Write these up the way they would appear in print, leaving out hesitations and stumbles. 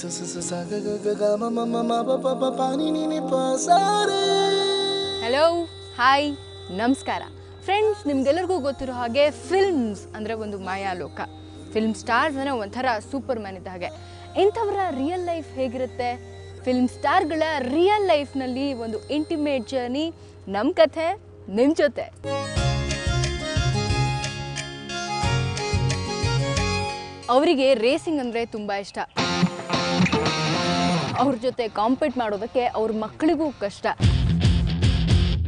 Hello hi ನಮಸ್ಕಾರ friends, ನಿಮ್ಗೆಲ್ಲರಿಗೂ ಗೊತ್ತಿರೋ ಹಾಗೆ ಫಿಲ್ಮ್ಸ್ ಅಂದರೆ ಒಂದು ಮಾಯಾಲೋಕ. ಫಿಲ್ಮ್ ಸ್ಟಾರ್ಸ್ ಅಂದರೆ ಒಂಥರ ಸೂಪರ್ ಮ್ಯಾನ್ ಇದ್ದ ಹಾಗೆ. ಇಂಥವರ ರಿಯಲ್ ಲೈಫ್ ಹೇಗಿರುತ್ತೆ? ಫಿಲ್ಮ್ ಸ್ಟಾರ್ಗಳ ರಿಯಲ್ ಲೈಫ್ನಲ್ಲಿ ಒಂದು ಇಂಟಿಮೇಟ್ ಜರ್ನಿ, ನಮ್ಮ ಕಥೆ ನಿಮ್ಮ ಜೊತೆ. ಅವರಿಗೆ ರೇಸಿಂಗ್ ಅಂದರೆ ತುಂಬ ಇಷ್ಟ. ಅವ್ರ ಜೊತೆ ಕಾಂಪೀಟ್ ಮಾಡೋದಕ್ಕೆ ಅವ್ರ ಮಕ್ಕಳಿಗೂ ಕಷ್ಟ.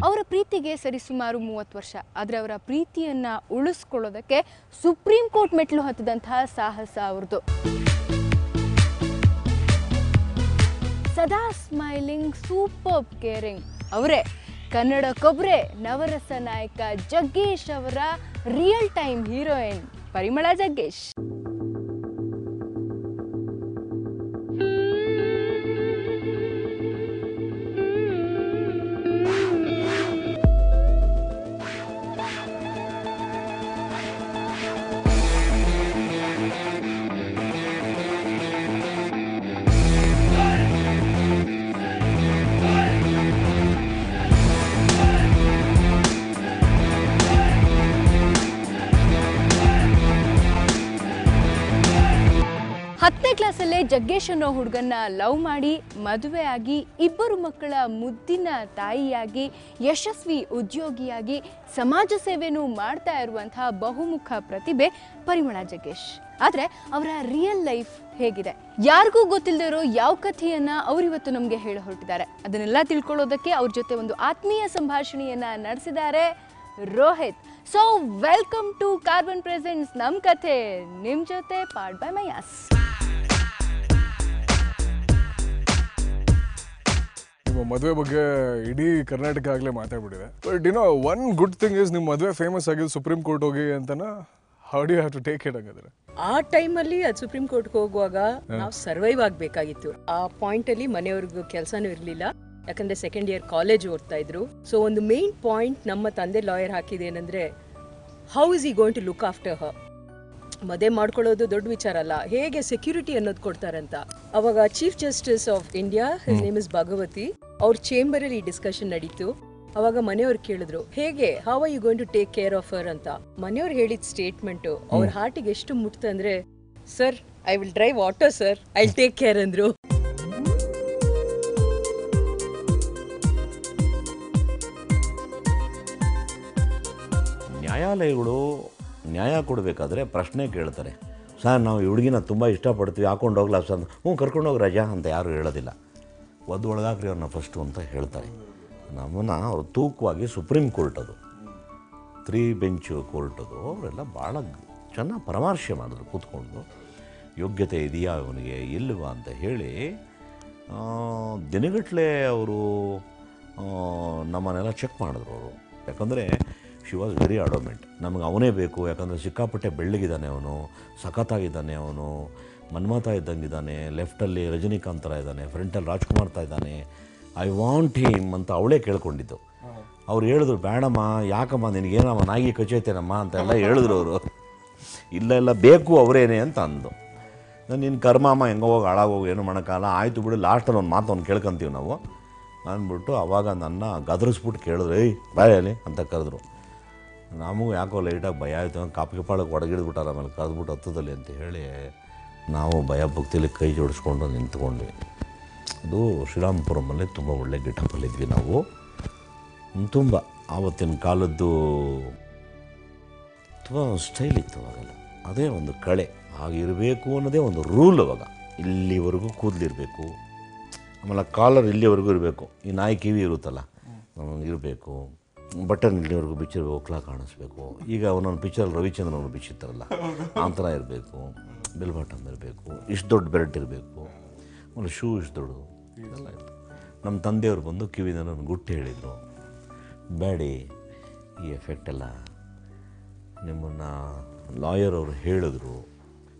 ಅವರ ಪ್ರೀತಿಗೆ ಸರಿಸುಮಾರು 30 ವರ್ಷ. ಆದರೆ ಅವರ ಪ್ರೀತಿಯನ್ನು ಉಳಿಸ್ಕೊಳ್ಳೋದಕ್ಕೆ ಸುಪ್ರೀಂ ಕೋರ್ಟ್ ಮೆಟ್ಲು ಹತ್ತಿದಂತಹ ಸಾಹಸ ಅವ್ರದ್ದು. ಸದಾ ಸ್ಮೈಲಿಂಗ್, ಸೂಪರ್ ಕೇರಿಂಗ್ ಅವರೇ ಕನ್ನಡ ಕೊಬ್ರೆ ನವರಸ ನಾಯಕ ಜಗ್ಗೇಶ್ ಅವರ ರಿಯಲ್ ಟೈಮ್ ಹೀರೋಯಿನ್ ಪರಿಮಳ ಜಗ್ಗೇಶ್. ಹತ್ತನೇ ಕ್ಲಾಸಲ್ಲೇ ಜಗ್ಗೇಶ್ ಅನ್ನೋ ಹುಡುಗನ್ನ ಲವ್ ಮಾಡಿ ಮದುವೆ ಆಗಿ ಇಬ್ಬರು ಮಕ್ಕಳ ಮುದ್ದಿನ ತಾಯಿಯಾಗಿ ಯಶಸ್ವಿ ಉದ್ಯೋಗಿಯಾಗಿ ಸಮಾಜ ಸೇವೆನೂ ಮಾಡ್ತಾ ಇರುವಂತಹ ಬಹುಮುಖ ಪ್ರತಿಭೆ ಪರಿಮಳ ಜಗ್ಗೇಶ್. ಆದರೆ ಅವರ ರಿಯಲ್ ಲೈಫ್ ಹೇಗಿದೆ ಯಾರಿಗೂ ಗೊತ್ತಿಲ್ಲದೆ ಇರೋ ಯಾವ ಕಥೆಯನ್ನ ಅವರಿವತ್ತು ನಮಗೆ ಹೇಳಿ ಹೊರಟಿದ್ದಾರೆ. ಅದನ್ನೆಲ್ಲ ತಿಳ್ಕೊಳ್ಳೋದಕ್ಕೆ ಅವ್ರ ಜೊತೆ ಒಂದು ಆತ್ಮೀಯ ಸಂಭಾಷಣೆಯನ್ನ ನಡೆಸಿದ್ದಾರೆ Rohit. So welcome to Carbon presents ನಮ್ಮ ಕಥೆ ನಿಮ್ಮ ಜೊತೆ ಪಾರ್ಟ್ ಬೈ ಮಯಾಸ್. ನಿಮ್ಮ ಮದುವೆ ಬಗ್ಗೆ ಇಡೀ ಕರ್ನಾಟಕ ಆಗಲೇ ಮಾತಾಡ್ಬಿಟ್ಟಿದೆ. But one good thing is ನಿಮ್ಮ ಮದುವೆ ಫೇಮಸ್ ಆಗಿದ್ದು ಸುಪ್ರೀಂ ಕೋರ್ಟ್ ಹೋಗಿ ಅಂತನ. How do you have to take it ಹಂಗಾದ್ರೆ? ಆ ಟೈಮಲ್ಲಿ ಅದು ಸುಪ್ರೀಂ ಕೋರ್ಟ್ಗೆ ಹೋಗುವಾಗ ನಾವು ಸರ್ವೈವ್ ಆಗಬೇಕಾಗಿತ್ತು. ಆ ಪಾಯಿಂಟ್ ಅಲ್ಲಿ ಮನೆಯವ್ರಿಗೂ ಕೆಲಸನೂ ಇರಲಿಲ್ಲ, ಯಾಕಂದ್ರೆ ಸೆಕೆಂಡ್ ಇಯರ್ ಕಾಲೇಜ್ ಓದ್ತಾ ಇದ್ರು. ಸೊ ಒಂದು ಮೇನ್ ಪಾಯಿಂಟ್ ನಮ್ಮ ತಂದೆ ಲಾಯರ್ ಹಾಕಿದೇನೆಂದ್ರೆ, ಹೌ ಇಸ್ ಈ ಗೋಯಿಂಗ್ ಟು ಲುಕ್ ಆಫ್ಟರ್ ಹರ್. ಮದುವೆ ಮಾಡ್ಕೊಳ್ಳೋದು ದೊಡ್ಡ ವಿಚಾರ ಅಲ್ಲ, ಹೇಗೆ ಸೆಕ್ಯೂರಿಟಿ ಅನ್ನೋದು ಕೊಡ್ತಾರಂತ. ಅವಾಗ Chief Justice of India, his name is Bhagwati, ಅವ್ರ ಚೇಂಬರ್ ಅಲ್ಲಿ ಡಿಸ್ಕಷನ್ ನಡೀತು. ಅವಾಗ ಮನೆಯವ್ರು ಕೇಳಿದ್ರು, ಹೇಗೆ how are you going to take care of her ಅಂತ. ಮನೆಯವ್ರು ಹೇಳಿದ ಸ್ಟೇಟ್ಮೆಂಟ್ ಅವ್ರ ಹಾರ್ಟಿಗೆ ಎಷ್ಟು ಮುಟ್ತಂದ್ರೆ, sir I will drive auto sir, I will take care ಅಂದ್ರು. ನ್ಯಾಯಾಲಯಗಳು ನ್ಯಾಯ ಕೊಡಬೇಕಾದ್ರೆ ಪ್ರಶ್ನೆ ಕೇಳ್ತಾರೆ. ಸರ್ ನಾವು ಈ ಹುಡುಗಿನ ತುಂಬ ಇಷ್ಟಪಡ್ತೀವಿ, ಹಾಕೊಂಡು ಹೋಗ್ಲಾ ಸರ್? ಕರ್ಕೊಂಡೋಗಿ ರಜಾ ಅಂತ ಯಾರು ಹೇಳೋದಿಲ್ಲ. ಒದ್ದು ಒಳಗಾಕ್ರಿ ಅವ್ರನ್ನ ಫಸ್ಟು ಅಂತ ಹೇಳ್ತಾರೆ. ನಮ್ಮನ್ನು ಅವರು ತೂಕವಾಗಿ ಸುಪ್ರೀಂ ಕೋರ್ಟ್, ಅದು 3 ಬೆಂಚ್ ಕೋರ್ಟ್, ಅದು ಅವರೆಲ್ಲ ಭಾಳ ಚೆನ್ನಾಗಿ ಪರಾಮರ್ಶೆ ಮಾಡಿದ್ರು ಕೂತ್ಕೊಂಡು. ಯೋಗ್ಯತೆ ಇದೆಯಾ ಅವನಿಗೆ ಇಲ್ಲವಾ ಅಂತ ಹೇಳಿ ದಿನಗಟ್ಟಲೆ ಅವರು ನಮ್ಮನ್ನೆಲ್ಲ ಚೆಕ್ ಮಾಡಿದ್ರು ಅವರು. ಯಾಕಂದರೆ ಶಿ ವಾಸ್ ವೆರಿ ಅಡೋಮೆಂಟ್, ನಮಗೆ ಅವನೇ ಬೇಕು. ಯಾಕಂದರೆ ಸಿಕ್ಕಾಪಟ್ಟೆ ಬೆಳ್ಳಗಿದ್ದಾನೆ ಅವನು, ಸಖತ್ತಾಗಿದ್ದಾನೆ ಅವನು, ಮನ್ಮಥ ಇದ್ದಂಗಿದ್ದಾನೆ, ಲೆಫ್ಟಲ್ಲಿ ರಜನಿಕಾಂತ್ ಥರ ಇದ್ದಾನೆ, ಫ್ರಂಟಲ್ಲಿ ರಾಜ್ಕುಮಾರ್ ಥರ ಇದ್ದಾನೆ, ಐ ವಾಂಟ್ ಹಿಮ್ ಅಂತ ಅವಳೇ ಕೇಳ್ಕೊಂಡಿದ್ದು. ಅವ್ರು ಹೇಳಿದ್ರು, ಬೇಡಮ್ಮ, ಯಾಕಮ್ಮ ನಿನಗೇನಮ್ಮ ನಾಯಿಗೆ ಕಚ್ಚೈತೇನಮ್ಮ ಅಂತೆಲ್ಲ ಹೇಳಿದ್ರು ಅವರು. ಇಲ್ಲ ಬೇಕು ಅವರೇನೆ ಅಂತ ಅಂದು. ನಿನ್ನ ಕರ್ಮಮ್ಮ ಹೆಂಗೋ ಹೋಗಿ ಹಾಳಾಗೋಗಿ ಏನು ಮಾಡೋಕ್ಕಾಗಲ್ಲ, ಆಯಿತು ಬಿಡು, ಲಾಸ್ಟಲ್ಲಿ ಒಂದು ಮಾತು ಕೇಳ್ಕೊಂತೀವಿ ನಾವು ಅಂದ್ಬಿಟ್ಟು ಅವಾಗ ನನ್ನ ಗದರಿಸ್ಬಿಟ್ಟು ಕೇಳಿದ್ರು, ಏಯ್ ಬಾಯಲ್ಲಿ ಅಂತ ಕರೆದ್ರು. ನಮಗೂ ಯಾಕೋ ಲೈಟಾಗಿ ಭಯ ಆಯಿತು, ಕಾಪಿಗೆ ಒಡಗಿಡ್ಬಿಟ್ಟಾರ, ಆಮೇಲೆ ಕರೆದ್ಬಿಟ್ಟು ಹತ್ತದಲ್ಲಿ ಅಂತ ಹೇಳಿ ನಾವು ಭಯ ಭಕ್ತಿಲಿ ಕೈ ಜೋಡಿಸ್ಕೊಂಡು ನಿಂತ್ಕೊಂಡ್ವಿ. ಅದು ಶ್ರೀರಾಮಪುರಮಲ್ಲಿ ತುಂಬ ಒಳ್ಳೆ ಗೆಟಪ್ಪಲ್ಲಿದ್ವಿ ನಾವು. ತುಂಬ ಆವತ್ತಿನ ಕಾಲದ್ದು ತುಂಬ ಸ್ಟೈಲ್ ಇತ್ತು ಅವಾಗೆಲ್ಲ. ಅದೇ ಒಂದು ಕಳೆ ಆಗಿರಬೇಕು ಅನ್ನೋದೇ ಒಂದು ರೂಲ್. ಅವಾಗ ಇಲ್ಲಿವರೆಗೂ ಕೂದಲಿರಬೇಕು, ಆಮೇಲೆ ಕಾಲರ್ ಇಲ್ಲಿವರೆಗೂ ಇರಬೇಕು, ಈ ನಾಯಿ ಕಿವಿ ಇರುತ್ತಲ್ಲ ಇರಬೇಕು, ಬಟನ್ ಇಲ್ಲಿವರೆಗೂ ಬಿಚ್ಚಿರ್ಬೇಕು, ಒಕ್ಲ ಕಾಣಿಸ್ಬೇಕು. ಈಗ ಒಂದೊಂದು ಪಿಕ್ಚರಲ್ಲಿ ರವಿಚಂದ್ರನ್ ಬಿಚ್ಚಿರ್ತಾರಲ್ಲ ಆ ಥರ ಇರಬೇಕು, ಬೆಲ್ ಬಾಟಮ್ ಇರಬೇಕು, ಇಷ್ಟು ದೊಡ್ಡ ಬೆಲ್ಟ್ ಇರಬೇಕು, ಆಮೇಲೆ ಶೂ ಇಷ್ಟು ದೊಡ್ಡದು, ಇದೆಲ್ಲ ಇತ್ತು. ನಮ್ಮ ತಂದೆಯವ್ರು ಬಂದು ಕಿವಿನ ನನ್ನ ಗುಟ್ಟು ಹೇಳಿದರು, ಬೇಡಿ ಈ ಎಫೆಕ್ಟ್ ಎಲ್ಲ ನಿಮ್ಮನ್ನು ಲಾಯರ್ ಅವರು ಹೇಳಿದ್ರು,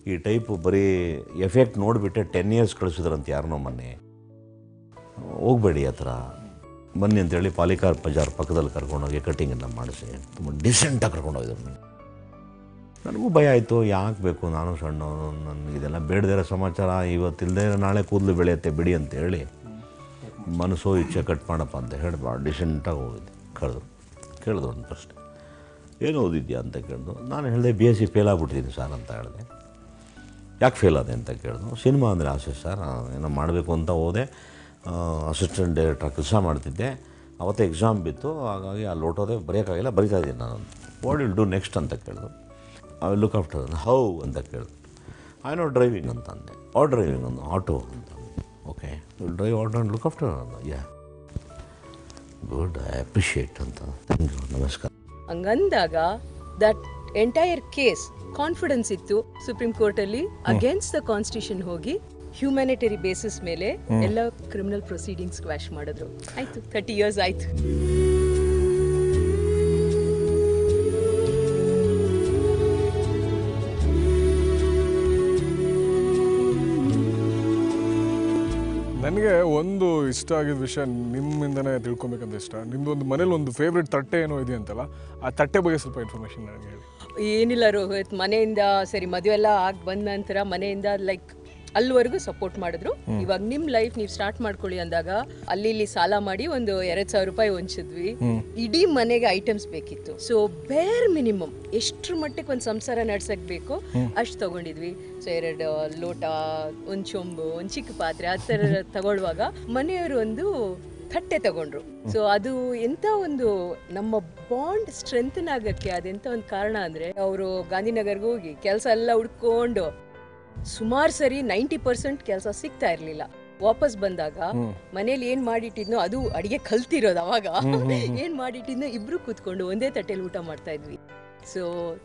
ಈ ಟೈಪು ಬರೀ ಎಫೆಕ್ಟ್ ನೋಡಿಬಿಟ್ಟೆ 10 years ಕಳಿಸಿದ್ರಂತ ಯಾರನ್ನೋ ಮೊನ್ನೆ, ಹೋಗಬೇಡಿ ಆ ಥರ, ಬನ್ನಿ ಅಂತೇಳಿ ಪಾಲಿಕಾರ್ ಬಜಾರ್ ಪಕ್ಕದಲ್ಲಿ ಕರ್ಕೊಂಡೋಗಿ ಕಟ್ಟಿಂಗನ್ನು ಮಾಡಿಸಿ ತುಂಬ ಡಿಸೆಂಟಾಗಿ ಕರ್ಕೊಂಡೋಗಿದ್ರು. ನನಗೂ ಭಯ ಆಯಿತು, ಯಾಕೆ ಬೇಕು, ನಾನು ಸಣ್ಣವನು, ನನಗಿದೆಲ್ಲ ಬೇಡದಿರೋ ಸಮಾಚಾರ, ಇವತ್ತಿಲ್ಲದೆ ನಾಳೆ ಕೂದಲು ಬೆಳೆಯುತ್ತೆ ಬಿಡಿ ಅಂತ ಹೇಳಿ ಮನಸ್ಸೋ ಇಚ್ಛೆ ಕಟ್ ಮಾಡಪ್ಪ ಅಂತ ಹೇಳಿ ಭಾಳ ಡಿಸೆಂಟಾಗಿ ಹೋಗಿದ್ದೆ. ಕೇಳಿದ್ರು ಒಂದು ಪ್ರಶ್ನೆ, ಏನು ಓದಿದ್ಯಾ ಅಂತ ಕೇಳಿದ್ರು. ನಾನು ಹೇಳಿದೆ BSc ಫೇಲ್ ಆಗ್ಬಿಟ್ಟಿದ್ದೀನಿ ಸರ್ ಅಂತ ಹೇಳಿದೆ. ಯಾಕೆ ಫೇಲ್ ಆದೆ ಅಂತ ಕೇಳಿದ್ರು. ಸಿನಿಮಾ ಅಂದರೆ ಆಸೆ ಸರ್, ಏನೋ ಮಾಡಬೇಕು ಅಂತ ಹೋದೆ, ಅಸಿಸ್ಟೆಂಟ್ ಡೈರೆಕ್ಟರ್ ಕೆಲಸ ಮಾಡ್ತಿದ್ದೆ, ಅವತ್ತೇ ಎಕ್ಸಾಮ್ ಬಿತ್ತು, ಹಾಗಾಗಿ ಅಲ್ಲಿ ಹೊಟ್ಟೋದೆ, ಬರೆಯೋಕ್ಕಾಗಿಲ್ಲ, ಬರಿತಾ ಇದ್ದೀನಿ ನಾನು. ವಾಟ್ ವಿಲ್ ಡೂ ನೆಕ್ಸ್ಟ್ ಅಂತ ಕೇಳಿದ್ರು. I will look after. How ಅಂತ ಕೇಳಿದ್ರು. ಐ ನೋ ಡ್ರೈವಿಂಗ್ ಅಂತ ಅಂದೆ. ಡ್ರೈವಿಂಗ್ ಒಂದು ಆಟೋ ಅಂತ. Okay, will drive auto and look after ಅಂದ. ಯಾ ಗುಡ್, ಐ ಅಪ್ರಿಷಿಯೇಟ್ ಅಂತ. ಥ್ಯಾಂಕ್ ಯು, ನಮಸ್ಕಾರ. ಹಂಗಂದಾಗ ದಟ್ ಎಂಟೈರ್ ಕೇಸ್ ಕಾನ್ಫಿಡೆನ್ಸ್ ಇತ್ತು ಸುಪ್ರೀಂ ಕೋರ್ಟ್ ಅಲ್ಲಿ ಅಗೇನ್ಸ್ಟ್ ದ ಕಾನ್ಸ್ಟಿಟ್ಯೂಷನ್ ಹೋಗಿ ಹ್ಯೂಮ್ಯಾನಿಟರಿ ಬೇಸಿಸ್ ಮೇಲೆ ಎಲ್ಲ ಕ್ರಿಮಿನಲ್ ಪ್ರೊಸೀಡಿಂಗ್ಸ್ ಕ್ವಾಶ್ ಮಾಡಿದ್ರು. ಆಯ್ತು, 30 years ಆಯ್ತು. ನನಗೆ ಒಂದು ಇಷ್ಟ ಆಗಿದ್ದ ವಿಷಯ ನಿಮ್ಮಿಂದನೇ ತಿಳ್ಕೊಬೇಕಂತ ಇಷ್ಟ. ನಿಮ್ಮದು ಒಂದು ಮನೇಲಿ ಒಂದು ಫೇವ್ರೆಟ್ ತಟ್ಟೆ ಏನೋ ಇದೆಯಂತಲ್ಲ, ಆ ತಟ್ಟೆ ಬಗ್ಗೆ ಸ್ವಲ್ಪ ಇನ್ಫಾರ್ಮೇಷನ್ ನನಗೆ ಹೇಳಿ. ಏನಿಲ್ಲ ರೋಹಿತ್, ಮನೆಯಿಂದ ಸರಿ ಮದುವೆ ಎಲ್ಲ ಆಗಿ ಬಂದ ನಂತರ ಮನೆಯಿಂದ ಲೈಕ್ ಅಲ್ಲಿವರೆಗೂ ಸಪೋರ್ಟ್ ಮಾಡಿದ್ರು. ಇವಾಗ ನಿಮ್ ಲೈಫ್ ನೀವು ಸ್ಟಾರ್ಟ್ ಮಾಡ್ಕೊಳ್ಳಿ ಅಂದಾಗ ಅಲ್ಲಿ ಇಲ್ಲಿ ಸಾಲ ಮಾಡಿ ಒಂದು 2,000 ರೂಪಾಯಿ ಹೊಂಚಿದ್ವಿ. ಇಡೀ ಮನೆಗೆ ಐಟಮ್ಸ್ ಬೇಕಿತ್ತು. ಸೊ ಬೇರ್ ಮಿನಿಮಮ್ ಎಷ್ಟ್ರ ಮಟ್ಟಿಗೆ ಒಂದು ಸಂಸಾರ ನಡ್ಸಕ್ ಬೇಕು ಅಷ್ಟು ತಗೊಂಡಿದ್ವಿ. ಸೊ 2 ಲೋಟ, ಒಂದು ಚೊಂಬು, ಒಂದು ಚಿಕ್ಕ ಪಾತ್ರೆ, ಆ ಥರ ತಗೊಳ್ಳುವಾಗ ಮನೆಯವರು ಒಂದು ತಟ್ಟೆ ತಗೊಂಡ್ರು. ಸೊ ಅದು ಎಂತ ಒಂದು ನಮ್ಮ ಬಾಂಡ್ ಸ್ಟ್ರೆಂಥನ್ ಆಗಕ್ಕೆ ಅದೆಂತ ಒಂದು ಕಾರಣ ಅಂದ್ರೆ, ಅವರು ಗಾಂಧಿನಗರ್ಗೆ ಹೋಗಿ ಕೆಲಸ ಎಲ್ಲ ಹುಡ್ಕೊಂಡು ಸುಮಾರು ಸರಿ 90% ಕೆಲಸ ಸಿಗ್ತಾ ಇರ್ಲಿಲ್ಲ. ವಾಪಸ್ ಬಂದಾಗ ಮನೇಲಿ ಏನ್ ಮಾಡಿಟ್ಟಿದ್ನೋ ಅದು ಅಡಿಗೆ ಕಲ್ತಿರೋದು. ಅವಾಗ ಏನ್ ಮಾಡಿಟ್ಟಿದ್ನೋ ಇಬ್ರು ಕೂತ್ಕೊಂಡು ಒಂದೇ ತಟ್ಟೆಲಿ ಊಟ ಮಾಡ್ತಾ ಇದ್ವಿ. So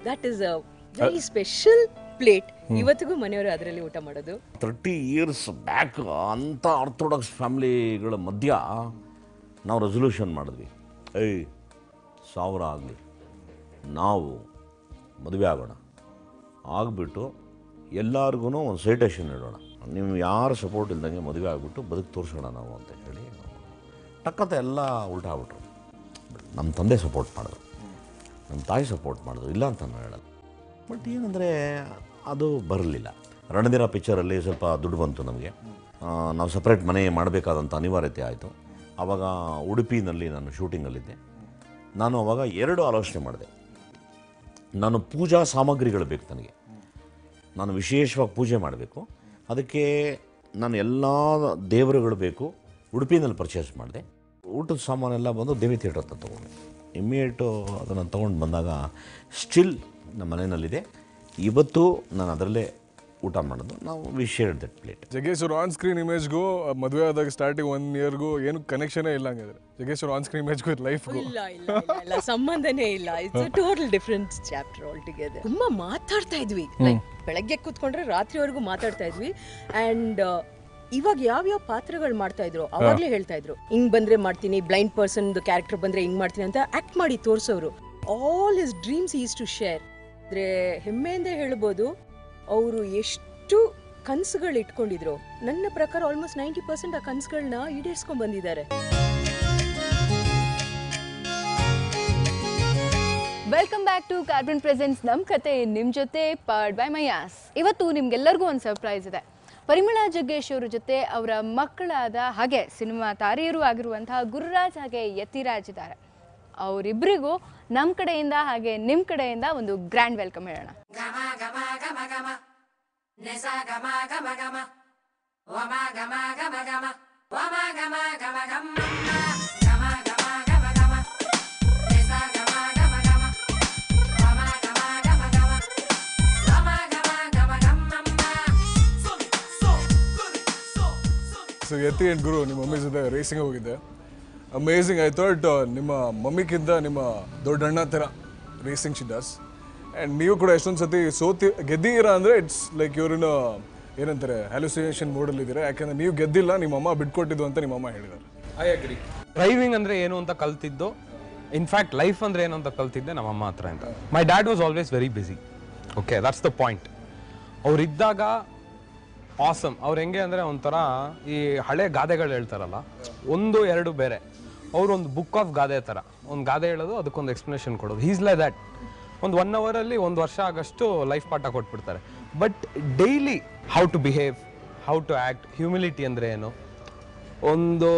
that is a very special plate. ಇವತ್ತಿಗೂ ಮನೆಯವರು ಅದರಲ್ಲಿ ಊಟ ಮಾಡೋದು. 30 years ಬ್ಯಾಕ್ ಅಂಥ ಆರ್ಥೋಡಾಕ್ಸ್ ಫ್ಯಾಮಿಲಿಗಳ ಮಧ್ಯ ನಾವು ರೆಸೊಲ್ಯೂಷನ್ ಮಾಡಿದ್ವಿ, 1000 ಆಗಲಿ ನಾವು ಮದುವೆ ಆಗೋಣ, ಆಗಿಬಿಟ್ಟು ಎಲ್ಲರಿಗೂ ಒಂದು ಸೈಟೇಷನ್ ಇಡೋಣ, ನೀವು ಯಾರು ಸಪೋರ್ಟ್ ಇಲ್ದಂಗೆ ಮದುವೆ ಆಗಿಬಿಟ್ಟು ಬದುಕು ತೋರಿಸೋಣ ನಾವು ಅಂತ ಹೇಳಿ ಟಕ್ಕಂತ ಎಲ್ಲ ಉಲ್ಟಾ ಆಗ್ಬಿಟ್ರು. ನಮ್ಮ ತಂದೆ ಸಪೋರ್ಟ್ ಮಾಡಿದ್ರು, ನಮ್ಮ ತಾಯಿ ಸಪೋರ್ಟ್ ಮಾಡಿದ್ರು, ಇಲ್ಲ ಅಂತ ನಾನು ಹೇಳಲ್ಲ. ಬಟ್ ಏನಂದರೆ ಅದು ಬರಲಿಲ್ಲ. ರಣಧೀರ ಪಿಕ್ಚರಲ್ಲಿ ಸ್ವಲ್ಪ ದುಡ್ಡು ಬಂತು ನಮಗೆ, ನಾವು ಸಪ್ರೇಟ್ ಮನೆ ಮಾಡಬೇಕಾದಂಥ ಅನಿವಾರ್ಯತೆ ಆಯಿತು. ಆವಾಗ ಉಡುಪಿನಲ್ಲಿ ನಾನು ಶೂಟಿಂಗಲ್ಲಿದ್ದೆ. ನಾನು ಆವಾಗ 2 ಆಲೋಚನೆ ಮಾಡಿದೆ. ನಾನು ಪೂಜಾ ಸಾಮಗ್ರಿಗಳು ಬೇಕು ನನಗೆ, ನಾನು ವಿಶೇಷವಾಗಿ ಪೂಜೆ ಮಾಡಬೇಕು, ಅದಕ್ಕೆ ನಾನು ಎಲ್ಲ ದೇವರುಗಳು ಬೇಕು. ಉಡುಪಿನಲ್ಲಿ ಪರ್ಚೇಸ್ ಮಾಡಿದೆ. ಊಟದ ಸಾಮಾನೆಲ್ಲ ಬಂದು ದೇವಿ ಥಿಯೇಟರ್ ಹತ್ರ ತೊಗೊಂಡೆ. ಇಮ್ಮಿಡಿಯೇಟು ಅದನ್ನು ತೊಗೊಂಡು ಬಂದಾಗ ಸ್ಟಿಲ್ ನಮ್ಮ ಮನೆಯಲ್ಲಿದೆ. ಇವತ್ತು ನಾನು ಅದರಲ್ಲೇ ಊಟ ಮಾಡೋದು. ನಾವು we shared that plate. Jaggesh ಅವ್ರ ಆನ್ ಸ್ಕ್ರೀನ್ ಇಮೇಜ್ಗೂ ಮದುವೆ ಆದಾಗ ಸ್ಟಾರ್ಟಿಂಗ್ 1 yearಗೂ ಏನು ಕನೆಕ್ಷನೇ ಇಲ್ಲ ಹಂಗಾದ್ರೆ. ಜಗ್ಗೇಶ್ ಅವ್ರ ಆನ್ ಸ್ಕ್ರೀನ್ ಇಮೇಜ್ಗೂ ಲೈಫ್ಗೂ ಇಲ್ಲ ಸಂಬಂಧನೇ ಇಲ್ಲ. It's a total different chapter all together. ತುಂಬಾ ಮಾತಾಡ್ತಾ ಇದ್ವಿ, ಲೈಕ್ ಬೆಳಗ್ಗೆ ಕೂತ್ಕೊಂಡ್ರೆ ರಾತ್ರಿವರೆಗೂ ಮಾತಾಡ್ತಾ ಇದ್ವಿ. ಅಂಡ್ ಇವಾಗ ಯಾವ್ಯಾವ ಪಾತ್ರಗಳು ಮಾಡ್ತಾ ಇದ್ರು ಅವಾಗಲೇ ಹೇಳ್ತಾ ಇದ್ರು, ಹಿಂಗ್ ಬಂದ್ರೆ ಮಾಡ್ತೀನಿ, ಬ್ಲೈಂಡ್ ಪರ್ಸನ್ ಕ್ಯಾರೆಕ್ಟರ್ ಬಂದ್ರೆ ಹಿಂಗ್ ಮಾಡ್ತೀನಿ ಅಂತ ಆಕ್ಟ್ ಮಾಡಿ ತೋರಿಸೋರು. All his dreams is to share. ಅಂದ್ರೆ ಹೆಮ್ಮೆಯಿಂದ ಹೇಳ್ಬೋದು, ಅವರು ಎಷ್ಟು ಕನಸುಗಳು ಇಟ್ಕೊಂಡಿದ್ರು. ನನ್ನ ಪ್ರಕಾರ ಆಲ್ಮೋಸ್ಟ್ 90% ಆ ಕನಸುಗಳನ್ನ ಈಡೇರಿಸ್ಕೊಂಡ್ ಬಂದಿದ್ದಾರೆ. Welcome back to carbon presence ನಮ್ಮ ಕತೆ ನಿಮ್ಮ ಜೊತೆ ಪವರ್ಡ್ ಬೈ ಮಯಾಸ್. ಇವತ್ತು ನಿಮ್ಗೆಲ್ಲರಿಗೂ ಒಂದು ಸರ್ಪ್ರೈಸ್ ಇದೆ. ಪರಿಮಳ ಜಗ್ಗೇಶ್ ಅವರ ಜೊತೆ ಅವರ ಮಕ್ಕಳಾದ ಹಾಗೆ ಸಿನಿಮಾ ತಾರೆಯರು ಆಗಿರುವಂತಹ ಗುರುರಾಜ್ ಹಾಗೆ ಯತಿರಾಜ್ ಇದ್ದಾರೆ. ಅವರಿಬ್ಬರಿಗೂ ನಮ್ಮ ಕಡೆಯಿಂದ ಹಾಗೆ ನಿಮ್ಮ ಕಡೆಯಿಂದ ಒಂದು ಗ್ರ್ಯಾಂಡ್ ವೆಲ್ಕಮ್ ಹೇಳೋಣ. ಸೊ ಯತಿ ಆ್ಯಂಡ್ ಗುರು ನಿಮ್ಮ ಮಮ್ಮಿ ಜೊತೆ ರೇಸಿಂಗ್ ಹೋಗಿದ್ದೆ. ಅಮೇಝಿಂಗ್. ಐ ಥಾಟ್ ನಿಮ್ಮ ಮಮ್ಮಿಗಿಂತ ನಿಮ್ಮ ದೊಡ್ಡ ಅಣ್ಣ ಥರ ರೇಸಿಂಗ್ ಶಿ ಡಸ್. ಆ್ಯಂಡ್ ನೀವು ಕೂಡ ಎಷ್ಟೊಂದು ಸತಿ ಗೆದ್ದೀರಾ ಅಂದರೆ ಇಟ್ಸ್ ಲೈಕ್ ಇವ್ರನ್ನ ಏನಂತಾರೆ ಹ್ಯಾಲುಸಿನೇಷನ್ ಮೋಡಲ್ಲಿದ್ದೀರಾ. ಯಾಕಂದರೆ ನೀವು ಗೆದ್ದಿಲ್ಲ, ನಿಮ್ಮ ಅಮ್ಮ ಬಿಟ್ಕೊಟ್ಟಿದ್ದು ಅಂತ ನಿಮ್ಮ ಅಮ್ಮ ಹೇಳಿದ್ದಾರೆ. I agree. ಡ್ರೈವಿಂಗ್ ಅಂದರೆ ಏನು ಅಂತ ಕಲ್ತಿದ್ದು, ಇನ್ಫ್ಯಾಕ್ಟ್ ಲೈಫ್ ಅಂದರೆ ಏನು ಅಂತ ಕಲ್ತಿದ್ದೆ ನಮ್ಮ ಅಮ್ಮ ಹತ್ರ ಅಂತ. My dad was always very busy. Okay, that's the point. ಅವರಿದ್ದಾಗ ಆಸಮ್. ಅವ್ರು ಹೆಂಗೆ ಅಂದರೆ ಒಂಥರ ಈ ಹಳೆ ಗಾದೆಗಳು ಹೇಳ್ತಾರಲ್ಲ, 1-2 ಬೇರೆ. ಅವರು ಒಂದು ಬುಕ್ ಆಫ್ ಗಾದೆ ಥರ ಒಂದು ಗಾದೆ ಹೇಳೋದು, ಅದಕ್ಕೊಂದು ಎಕ್ಸ್ಪ್ಲನೇಷನ್ ಕೊಡೋದು. He's like that. ಒಂದು 1 ಅವರಲ್ಲಿ 1 ವರ್ಷ ಆಗಷ್ಟು ಲೈಫ್ ಪಾಠ ಕೊಟ್ಬಿಡ್ತಾರೆ. But daily how to behave, how to act, humility ಅಂದರೆ ಏನು. ಒಂದು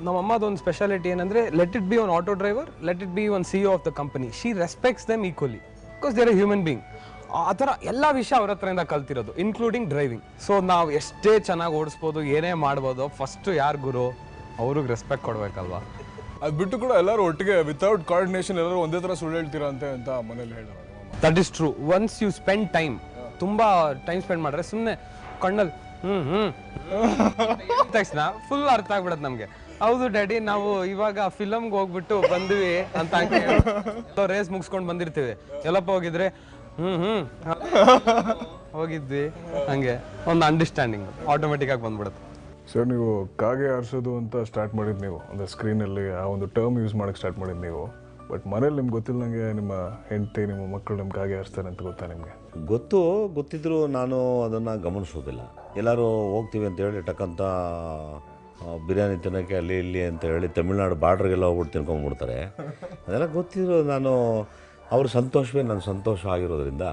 ನಮ್ಮಮ್ಮದೊಂದು ಸ್ಪೆಷಾಲಿಟಿ ಏನಂದರೆ, let it be one auto driver, let it be one CEO of the company, she respects them equally because they are a human being. ಆ ಥರ ಎಲ್ಲ ವಿಷಯ ಅವ್ರ ಹತ್ರದಿಂದ ಕಲ್ತಿರೋದು, ಇನ್ಕ್ಲೂಡಿಂಗ್ ಡ್ರೈವಿಂಗ್. ಸೊ ನಾವು ಎಷ್ಟೇ ಚೆನ್ನಾಗಿ ಓಡಿಸ್ಬೋದು, ಏನೇ ಮಾಡ್ಬೋದು, ಫಸ್ಟು ಯಾರು ಗುರು, ಅವ್ರಿಗೆ ರೆಸ್ಪೆಕ್ಟ್ ಕೊಡಬೇಕಲ್ವಾ. ಅದು ಬಿಟ್ಟು ಕೂಡ ಎಲ್ಲರೂ ಒಟ್ಟಿಗೆ ವಿತೌಟ್ ಕೋಆರ್ಡಿನೇಷನ್ ಎಲ್ಲರೂ ಒಂದೇ ಥರ ಸುಳ್ಳು ಹೇಳ್ತೀರಾ ಅಂತ ಮನೇಲಿ ಹೇಳೋರು. That is true. Once you spend time, ತುಂಬ ಟೈಮ್ ಸ್ಪೆಂಡ್ ಮಾಡಿದ್ರೆ ಸುಮ್ಮನೆ ಕಣ್ಣಲ್ಲಿ ತಕ್ಷಣ ಫುಲ್ ಅರ್ಥ ಆಗ್ಬಿಡತ್ತೆ ನಮಗೆ. ಹೌದು ಡ್ಯಾಡಿ, ನಾವು ಇವಾಗ ಫಿಲಮ್ಗೆ ಹೋಗ್ಬಿಟ್ಟು ಬಂದ್ವಿ ಅಂತ ರೇಸ್ ಮುಗಿಸ್ಕೊಂಡು ಬಂದಿರ್ತೀವಿ. ಎಲ್ಲಪ್ಪ ಹೋಗಿದ್ರೆ ಹೋಗಿದ್ವಿ, ಹಂಗೆ ಒಂದು ಅಂಡರ್ಸ್ಟ್ಯಾಂಡಿಂಗ್ ಆಟೋಮೆಟಿಕ್ ಆಗಿ ಬಂದ್ಬಿಡುತ್ತೆ. ಸರ್, ನೀವು ಕಾಗೆ ಆರಿಸೋದು ಅಂತ ಸ್ಟಾರ್ಟ್ ಮಾಡಿದ್ದು ನೀವು, ಅಂದರೆ ಸ್ಕ್ರೀನಲ್ಲಿ ಆ ಒಂದು ಟರ್ಮ್ ಯೂಸ್ ಮಾಡೋಕ್ಕೆ ಸ್ಟಾರ್ಟ್ ಮಾಡಿದ್ದು ನೀವು. ಬಟ್ ಮನೇಲಿ ನಿಮ್ಗೆ ಗೊತ್ತಿಲ್ಲದಂಗೆ ನಿಮ್ಮ ಹೆಂಡತಿ, ನಿಮ್ಮ ಮಕ್ಕಳು ನಿಮ್ಮ ಕಾಗೆ ಆರಿಸ್ತಾರೆ ಅಂತ ಗೊತ್ತಾ ನಿಮಗೆ? ಗೊತ್ತಿದ್ರು ನಾನು ಅದನ್ನು ಗಮನಿಸೋದಿಲ್ಲ. ಎಲ್ಲರೂ ಹೋಗ್ತೀವಿ ಅಂತ ಹೇಳಿ ಟಕ್ಕಂತ ಬಿರಿಯಾನಿ ತಿನ್ನೋಕ್ಕೆ ಅಲ್ಲಿ ಇಲ್ಲಿ ಅಂತ ಹೇಳಿ ತಮಿಳ್ನಾಡು ಬಾರ್ಡ್ರಿಗೆಲ್ಲ ಹೋಗ್ಬಿಟ್ಟು ತಿನ್ಕೊಂಡ್ಬಿಡ್ತಾರೆ. ಅದೆಲ್ಲ ಗೊತ್ತಿದ್ರು ನಾನು ಅವ್ರ ಸಂತೋಷವೇ ನನ್ನ ಸಂತೋಷ ಆಗಿರೋದ್ರಿಂದ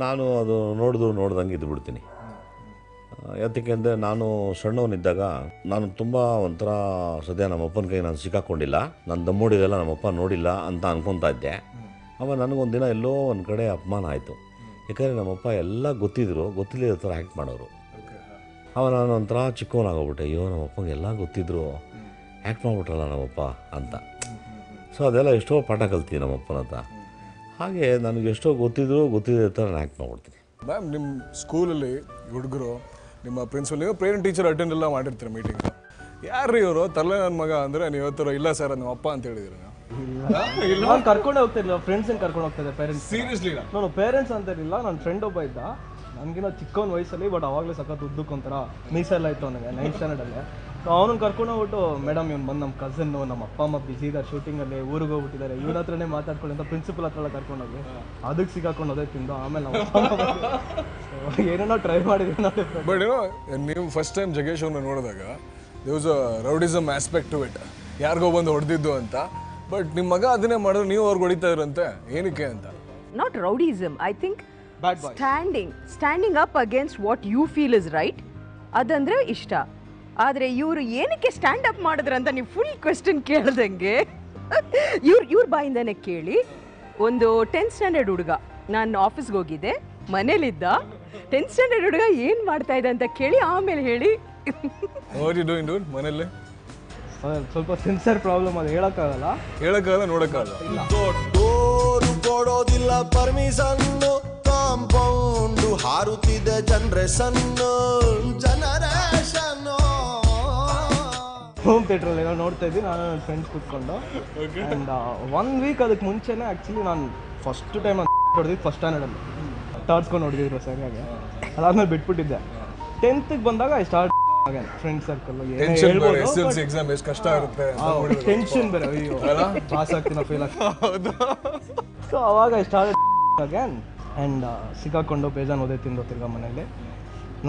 ನಾನು ಅದು ನೋಡ್ದಂಗೆ ಇದ್ದುಬಿಡ್ತೀನಿ. ಯಾತಕ್ಕೆ ಅಂದರೆ ನಾನು ಸಣ್ಣವನಿದ್ದಾಗ ನಾನು ತುಂಬ ಒಂಥರ ಸದ್ಯ ನಮ್ಮಪ್ಪನ ಕೈ ನಾನು ಸಿಕ್ಕಾಕೊಂಡಿಲ್ಲ, ನಾನು ದಮ್ಮೋಡಿದೆಲ್ಲ ನಮ್ಮಪ್ಪ ನೋಡಿಲ್ಲ ಅಂತ ಅನ್ಕೊತಾ ಇದ್ದೆ. ಆವಾಗ ನನಗೊಂದು ದಿನ ಎಲ್ಲೋ ಒಂದು ಕಡೆ ಅಪಮಾನ ಆಯಿತು. ಯಾಕಂದರೆ ನಮ್ಮಪ್ಪ ಎಲ್ಲ ಗೊತ್ತಿಲ್ಲದ ಥರ ಆ್ಯಕ್ಟ್ ಮಾಡೋರು. ಆವಾಗ ನಾನು ಒಂಥರ ಚಿಕ್ಕವನಾಗೋಗ್ಬಿಟ್ಟೆ, ಅಯ್ಯೋ ನಮ್ಮಪ್ಪಂಗೆ ಎಲ್ಲ ಗೊತ್ತಿದ್ರು ಆ್ಯಕ್ಟ್ ಮಾಡಿಬಿಟ್ರಲ್ಲ ನಮ್ಮಪ್ಪ ಅಂತ. ಸೊ ಅದೆಲ್ಲ ಎಷ್ಟೋ ಪಾಠ ಕಲ್ತೀವಿ ನಮ್ಮಪ್ಪನ ಹತ್ರ. ಹಾಗೆ ನನಗೆ ಎಷ್ಟೋ ಗೊತ್ತಿಲ್ಲದ ಥರ ನಾನು ಆ್ಯಕ್ಟ್ ಮಾಡ್ಬಿಡ್ತೀನಿ. ಮ್ಯಾಮ್, ನಿಮ್ಮ ಸ್ಕೂಲಲ್ಲಿ ಹುಡುಗರು, ನಿಮ್ಮ ಪ್ರಿನ್ಸಿಪಲ್, ನೀವು ಪೇರೆಂಟ್ ಟೀಚರ್ ಅಟೆಂಡ್ ಎಲ್ಲ ಮಾಡಿರ್ತೀರ ಮೀಟಿಂಗ್. ಯಾರು ಇವರು ತಲೆ ನನ್ನ ಮಗ ಅಂದರೆ ನೀವು ಹೇಳ್ತಾರೋ ಇಲ್ಲ ಸರ್ ನಮ್ಮ ಅಪ್ಪ ಅಂತ ಹೇಳಿದಿರ? ನಾನು ಕರ್ಕೊಂಡು ಹೋಗ್ತಿರ್ಲಿಲ್ಲ, ಫ್ರೆಂಡ್ಸ್ ಕರ್ಕೊಂಡು ಹೋಗ್ತಿದ್ದೆ. ಪೇರೆಂಟ್ಸ್ ಸೀರಿಯಸ್ಲಿ ನಾನು ಪೇರೆಂಟ್ಸ್ ಅಂತ ಇರಲಿಲ್ಲ. ನನ್ನ ಫ್ರೆಂಡ್ ಒಬ್ಬ ಇದ್ದ, ನನಗಿನ್ನ ಚಿಕ್ಕವನ ವಯಸ್ಸಲ್ಲಿ, ಬಟ್ ಅವಾಗಲೇ ಸಖತ್ ಉದ್ದಕ್ಕೊಂಥರ ಮೀಸೆಲ್ಲ ಇತ್ತು ಅವನಿಗೆ 9th ಸ್ಟ್ಯಾಂಡರ್ಡಲ್ಲಿ. ಸೊ ಅವನನ್ನು ಕರ್ಕೊಂಡು ಹೋಗ್ಬಿಟ್ಟು, ಮೇಡಮ್ ಇವ್ನು ಬಂದು ನಮ್ಮ ಕಸನ್ನು, ನಮ್ಮ ಅಪ್ಪ ಅಮ್ಮ ಬಿಸಿ ಇದ್ದಾರೆ ಶೂಟಿಂಗಲ್ಲಿ, ಊರಿಗೆ ಹೋಗ್ಬಿಟ್ಟಿದ್ದಾರೆ, ಇವ್ರ ಹತ್ರನೇ ಮಾತಾಡ್ಕೊಳ್ಳಿ ಅಂತ ಪ್ರಿನ್ಸಿಪಲ್ ಹತ್ರ ಎಲ್ಲ ಕರ್ಕೊಂಡೋಗಿ ಅದಕ್ಕೆ ಸಿಕ್ಕಾಕೊಂಡು ಅದೇ ತಿಂದು ಆಮೇಲೆ ನಾವು ಏನೇನೋ ಟ್ರೈ ಮಾಡಿದ್ವಿ ನಾವು. ಬಟ್ ಏನೋ ನೀವು ಫಸ್ಟ್ ಟೈಮ್ ಜಗೇಶ್ ಅವ್ರನ್ನ ನೋಡಿದಾಗ there was a rowdyism aspect to it, ಯಾರಿಗೋ ಬಂದು ಹೊಡೆದಿದ್ದು ಅಂತ. ಬಟ್ ನಿಮ್ಮ ಮಗ ಅದನ್ನೇ ಮಾಡಿದ್ರೆ ನೀವು ಅವ್ರಿಗೆ ಹೊಡಿತಾ ಇರಂತೆ, ಏನಕ್ಕೆ ಅಂತ? Not rowdyism. I think standing up against what you feel is right, ಅದಂದ್ರೆ ಇಷ್ಟ. ಆದರೆ ಇವರು ಏನಕ್ಕೆ ಸ್ಟ್ಯಾಂಡ್ ಅಪ್ ಮಾಡಿದ್ರಂತ ನೀವು ಫುಲ್ ಕ್ವೆಶ್ಚನ್ ಕೇಳ್ದಂಗೆ ಇವ್ರ ಬಾಯಿಂದನೇ ಕೇಳಿ. ಒಂದು 10th ಸ್ಟ್ಯಾಂಡರ್ಡ್ ಹುಡುಗ, ನಾನು ಆಫೀಸ್ಗೆ ಹೋಗಿದ್ದೆ, ಮನೇಲಿದ್ದ 10th ಸ್ಟ್ಯಾಂಡರ್ಡ್ ಹುಡುಗ ಏನು ಮಾಡ್ತಾ ಇದೆ ಅಂತ ಕೇಳಿ ಆಮೇಲೆ ಹೇಳಿ. ಮನೇಲಿ ಸ್ವಲ್ಪ ಸೆನ್ಸರ್ ಪ್ರಾಬ್ಲಮ್, ಅದು ಹೇಳಕ್ಕಾಗಲ್ಲ ನೋಡಕ್ಕಾಗಲ್ಲ. ಕೊಡೋದಿಲ್ಲ ಪರ್ಮಿಷನ್, ಕಾಂಪೌಂಡ್ ಹಾರುತ್ತಿದೆ ಜನರೇಷನ್. ಹೋಮ್ ಥಿಯೇಟ್ರಲ್ಲಿ ನಾವು ನೋಡ್ತಾ ಇದ್ವಿ, ನಾನು ನನ್ನ ಫ್ರೆಂಡ್ಸ್ ಕೂತ್ಕೊಂಡು. ಆ್ಯಂಡ್ 1 ವೀಕ್ ಅದಕ್ಕೆ ಮುಂಚೆನೇ ಆ್ಯಕ್ಚುಲಿ ನಾನು ಫಸ್ಟ್ ಟೈಮ್ ಹೊಡೆದಿದ್ದು ಫಸ್ಟ್ ಸ್ಟ್ಯಾಂಡರ್ಡಲ್ಲಿ ಟಾರ್ಸ್ಕೊಂಡು ಹೊಡೆದಿದ್ರು ಸರಿಯಾಗಿ. ಅದಾದ್ಮೇಲೆ ಬಿಟ್ಬಿಟ್ಟಿದ್ದೆ. 10th ಬಂದಾಗ I start friend circle. Exam ಎಷ್ಟು ಕಷ್ಟ ಇರುತ್ತೆ, ಟೆನ್ಷನ್ ಬೇರೆ, ಅಯ್ಯೋ ಪಾಸ್ ಆಗ್ತೀನ ಫೇಲ್ ಆಗ್ತೀನಿ. ಸೊ ಅವಾಗ ಐ ಸ್ಟಾರ್ಟ್ ಅಗೇನ್ ಆ್ಯಂಡ್ ಸಿಕ್ಕಾಕೊಂಡು ಬೇಜಾನ್ ಓದೇ ತಿಂದು ತಿರ್ಗಾ ಮನೇಲಿ.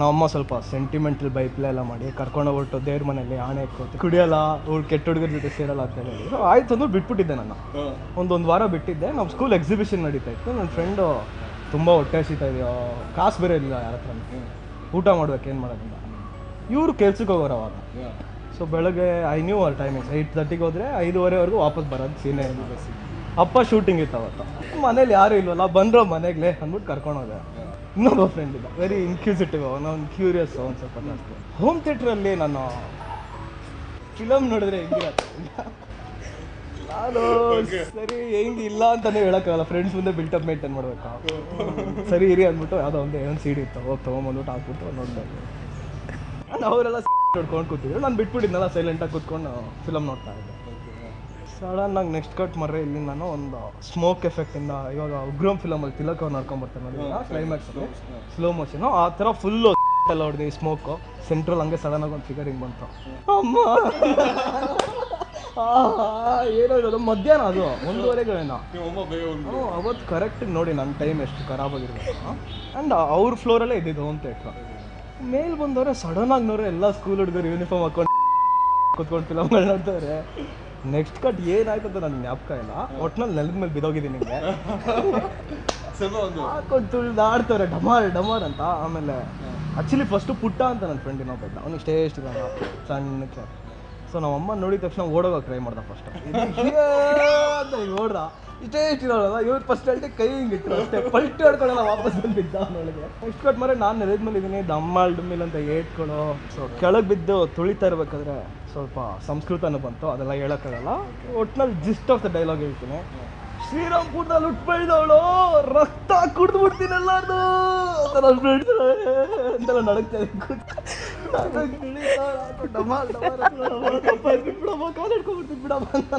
ನಮ್ಮಮ್ಮ ಸ್ವಲ್ಪ ಸೆಂಟಿಮೆಂಟಲ್ ಬೈಪ್ಲೆ ಎಲ್ಲ ಮಾಡಿ ಕರ್ಕೊಂಡೋಗ್ಬಿಟ್ಟು ದೇವ್ರ ಮನೇಲಿ ಆಣೆ ಇಕ್ಕೋತಿ, ಕುಡಿಯೋಲ್ಲ, ಅವ್ರು ಕೆಟ್ಟ ಹುಡುಗರ ಜೊತೆ ಸೇರಲ್ಲ ಅಂತ ಹೇಳಿ. ಸೊ ಆಯ್ತು ಅಂದ್ಬಿಟ್ಟು ಬಿಟ್ಬಿಟ್ಟಿದ್ದೆ. ನಾನು ಒಂದು ವಾರ ಬಿಟ್ಟಿದ್ದೆ. ನಮ್ಮ ಸ್ಕೂಲ್ ಎಕ್ಸಿಬಿಷನ್ ನಡೀತಾ ಇತ್ತು. ನನ್ನ ಫ್ರೆಂಡು ತುಂಬ ಹೊಟ್ಟೆ ಹಸಿತಾ ಇದೆಯೋ, ಕಾಸು ಬೇರೆ ಇಲ್ಲ ಯಾರ ಹತ್ರ, ಊಟ ಮಾಡ್ಬೇಕು, ಏನು ಮಾಡೋದ್ರಿಂದ. ಇವರು ಕೆಲ್ಸಕ್ಕೆ ಹೋಗೋರು ಅವಾಗ. ಸೊ ಬೆಳಗ್ಗೆ ಐ ನ್ಯೂ ಅವರ್ ಟೈಮಿಂಗ್ಸ್ 8:30ಗೆ ಹೋದರೆ 5:30ವರೆಗೂ ವಾಪಸ್ ಬರೋದು ಸೀನೆ. ಅಪ್ಪ ಶೂಟಿಂಗ್ ಇತ್ತು ಅವತ್ತು. ಮನೇಲಿ ಯಾರೂ ಇಲ್ವಲ್ಲ, ಬಂದರು ಮನೆಗೆ ಅಂದ್ಬಿಟ್ಟು ಕರ್ಕೊಂಡೋದೆ. ಇನ್ನೊಬ್ಬ ಫ್ರೆಂಡ್ ಇದ್ದ, ವೆರಿ ಇನ್ಕ್ಯೂಸಿಟಿವ್, ಅವನು ಕ್ಯೂರಿಯಸ್ ಒಂದು ಸ್ವಲ್ಪ ಜಾಸ್ತಿ. ಹೋಮ್ ಥಿಯೇಟ್ರಲ್ಲಿ ನಾನು ಫಿಲಮ್ ನೋಡಿದ್ರೆ ಹೆಂಗಿರತ್ತೆ, ನಾನು ಸರಿ ಹೆಂಗೆ ಇಲ್ಲ ಅಂತಲೇ ಹೇಳೋಕ್ಕಾಗಲ್ಲ. ಫ್ರೆಂಡ್ಸ್ ಮುಂದೆ ಬಿಲ್ಟಪ್ ಮೇಂಟೈನ್ ಮಾಡಬೇಕು. ಸರಿ ಇರಿ ಅಂದ್ಬಿಟ್ಟು ಯಾವುದೋ ಒಂದು CD ಇತ್ತು, ಹೋಗಿ ತೊಗೊಂಬಂದ್ಬಿಟ್ಟು ಹಾಕ್ಬಿಟ್ಟು ನೋಡ್ತಾ ಇದ್ದೆ. ಅವರೆಲ್ಲ ನೋಡ್ಕೊಂಡು ಕೂತಿದ್ರು, ನಾನು ಬಿಟ್ಬಿಟ್ಟಿದ್ನಲ್ಲ, ಸೈಲೆಂಟಾಗಿ ಕೂತ್ಕೊಂಡು ಫಿಲಮ್ ನೋಡ್ತಾ ಇದ್ದೆ. ಸಡನ್ನಾಗಿ ನೆಕ್ಸ್ಟ್ ಕಟ್ ಮರ್ರೆ ಇಲ್ಲಿ ನಾನು ಒಂದು ಸ್ಮೋಕ್ ಎಫೆಕ್ಟಿಂದ, ಇವಾಗ ಉಗ್ರಂ ಫಿಲಮಲ್ಲಿ ತಿಲಕ್ ಅವ್ರು ನಡ್ಕೊಂಡ್ಬರ್ತಾರೆ ನೋಡಿ ಕ್ಲೈಮ್ಯಾಕ್ಸಲ್ಲಿ ಸ್ಲೋ ಮೋಷನು, ಆ ಥರ ಫುಲ್ಲು ಎಲ್ಲ ಹೊಡೆದು ಸ್ಮೋಕು ಸೆಂಟ್ರಲ್ ಹಂಗೆ ಸಡನ್ನಾಗಿ ಒಂದು ಫಿಗರಿಂಗ್ ಬಂತು. ಅಮ್ಮ ಏನೋ ಇರೋದು ಮಧ್ಯಾಹ್ನ, ಅದು 1:30ಗಳೇನೋ. ಅವತ್ತು ಕರೆಕ್ಟಾಗಿ ನೋಡಿ ನನ್ನ ಟೈಮ್ ಎಷ್ಟು ಖರಾಬಾಗಿರ್ಬೇಕು. ಆ್ಯಂಡ್ ಅವ್ರ ಫ್ಲೋರಲ್ಲೇ ಇದ್ದಿದ್ದು ಹೋಮ್ ಥಿಯೇಟ್ರು. ಮೇಲೆ ಬಂದವ್ರೆ ಸಡನ್ನಾಗಿ ನೋಡ್ರೆ ಎಲ್ಲ ಸ್ಕೂಲ್ ಹುಡುಗರು ಯೂನಿಫಾರ್ಮ್ ಹಾಕೊಂಡು ಕೂತ್ಕೊಂಡು ಫಿಲಮ್ಗಳು ನೋಡ್ತಾರೆ. ನೆಕ್ಸ್ಟ್ ಕಟ್ ಏನಾಯ್ತು ಅಂತ ನನಗೆ ಜ್ಞಾಪಕ ಇಲ್ಲ. ಒಟ್ನಲ್ಲಿ ನೆಲದ ಮೇಲೆ ಬಿದ್ದೋಗಿದ್ದೀನಿ ನಿಮಗೆ. ಹಾಕೊಂಡು ತುಳಿದಾಡ್ತವ್ರೆ ಡಮಾರ್ ಡಮಾರ್ ಅಂತ. ಆಮೇಲೆ ಆ್ಯಕ್ಚುಲಿ ಫಸ್ಟು ಪುಟ್ಟ ಅಂತ ನನ್ನ ಫ್ರೆಂಡ್ ಇನ್ನೊಬ್ಬ ಇದ್ದ, ಅವ್ನಿಗೆ ಇಷ್ಟೇ ಇಷ್ಟ ಸಣ್ಣಕ್ಕೆ. ಸೊ ನಮ್ಮ ಅಮ್ಮ ನೋಡಿದ ತಕ್ಷಣ ಓಡೋಗೋಕೆ ಟ್ರೈ ಮಾಡ್ದೆ ಫಸ್ಟ್ ಅಂತ ಈಗ ಓಡ್ದ. ಇಷ್ಟೇ ಇರೋಲ್ಲ ಇವ್ರು ಫಸ್ಟ್ ಅಲ್ಟಿ ಕೈ ಹಿಂಗೆ ಇಟ್ಟರು ಅಷ್ಟೇ, ಪಲ್ಟಿ ಹೊಡ್ಕೊಳ್ಳೋಲ್ಲ, ವಾಪಸ್ ಬಂದು ಬಿದ್ದ ಅವನೊಳಗೆ. ಇಷ್ಟು ಕಟ್ ಮರೆ ನಾನು ನೆಲದ ಮೇಲೆ ಇದ್ದೀನಿ, ಡಮ್ಮಾಲ್ ಡುಮ್ಮಿಲ್ ಅಂತ ಏಟ್ಕೊಳ್ಳೋ. ಸೊ ಕೆಳಗೆ ಬಿದ್ದು ತುಳಿತಾ ಇರಬೇಕಾದ್ರೆ ಸ್ವಲ್ಪ ಸಂಸ್ಕೃತನೂ ಬಂತು, ಅದೆಲ್ಲ ಹೇಳೋಕ್ಕಾಗಲ್ಲ. ಒಟ್ನಲ್ಲಿ ಜಿಸ್ಟ್ ಆಫ್ ದ ಡೈಲಾಗ್ ಹೇಳ್ತೀನಿ. ಶ್ರೀರಾಮ್ಪುರದಲ್ಲಿ ಉಟ್ಬೈದವಳು ರಕ್ತ ಕುಡ್ದು ಬಿಡ್ತೀನಿ ಎಲ್ಲಾರ್ದು ಅಂತ ನನ್ನ ಫ್ರೆಂಡ್ಸ್ ಅಂತೆಲ್ಲ ನಡಕ್ತಾ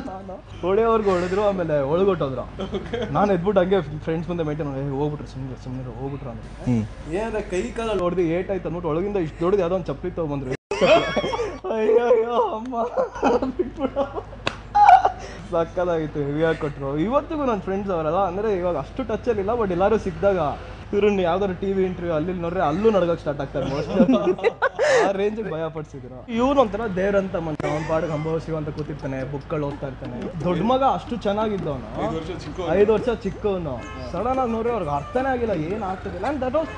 ನಾನು ಹೊಡೆಯವ್ರಿಗೆ ಹೊಡೆದ್ರು. ಆಮೇಲೆ ಒಳಗೊಟ್ಟೋದ್ರು. ನಾನು ಎದ್ಬಿಟ್ಟು ಹಂಗೆ ಫ್ರೆಂಡ್ಸ್ ಮುಂದೆ ಮೇಂಟೈನ್ ಹೋಗ್ಬಿಟ್ರು, ಸುಮ್ಮನೆ ಹೋಗ್ಬಿಟ್ರು ಅಂದ್ರೆ ಏನಂದ್ರೆ ಕೈ ಕಾಲಲ್ಲಿ ಹೊಡೆದು ಏಟಾಯ್ತು ಅಂದ್ಬಿಟ್ಟು ಒಳಗಿಂದ ಇಷ್ಟು ದೊಡ್ಡದು ಯಾವುದೋ ಒಂದು ಚಪ್ಪಲಿ ತೊಗೊಂಬಂದ್ರು. ಅಯ್ಯೋ ಅಮ್ಮ ಬಿಟ್ಬಿಡ, ಸಕ್ಕದಾಗಿತ್ತು, ಹೆವಿಯಾಗಿ ಕೊಟ್ಟರು. ಇವತ್ತಿಗೂ ನನ್ನ ಫ್ರೆಂಡ್ಸ್ ಅವರಲ್ಲ ಅಂದರೆ ಇವಾಗ ಅಷ್ಟು ಟಚಲ್ಲಿಲ್ಲ, ಬಟ್ ಎಲ್ಲರೂ ಸಿಕ್ಕಿದಾಗ ಇವ್ರನ್ನ ಯಾವ್ದಾದ್ರು ಟಿವಿ ಇಂಟರ್ವ್ಯೂ ಅಲ್ಲಿ ನೋಡ್ರೆ ಅಲ್ಲೂ ನಡ್ಗಕ್ಕೆ ಸ್ಟಾರ್ಟ್ ಆಗ್ತಾರೆ. ಆ ರೇಂಜಿಗೆ ಭಯ ಪಡಿಸಿದ್ರು. ಇವನು ಒಂಥರ ದೇವ್ರಂತ ಮನುಷ್ಯ, ಅವ್ನ ಪಾಡಿಗೆ ಅಂಬೋ ಶಿವ ಅಂತ ಕೂತಿರ್ತಾನೆ, ಬುಕ್ಗಳು ಓದ್ತಾ ಇರ್ತಾನೆ. ದೊಡ್ಡ ಮಗ ಅಷ್ಟು ಚೆನ್ನಾಗಿದ್ದವನು, 5 ವರ್ಷ ಚಿಕ್ಕವನು. ಸಡನ್ ಆಗಿ ನೋಡ್ರಿ ಅವ್ರಿಗೆ ಅರ್ಥನೇ ಆಗಿಲ್ಲ ಏನು ಆಗ್ತದಿಲ್ಲ. ಆ್ಯಂಡ್ ದಟ್ ವಾಸ್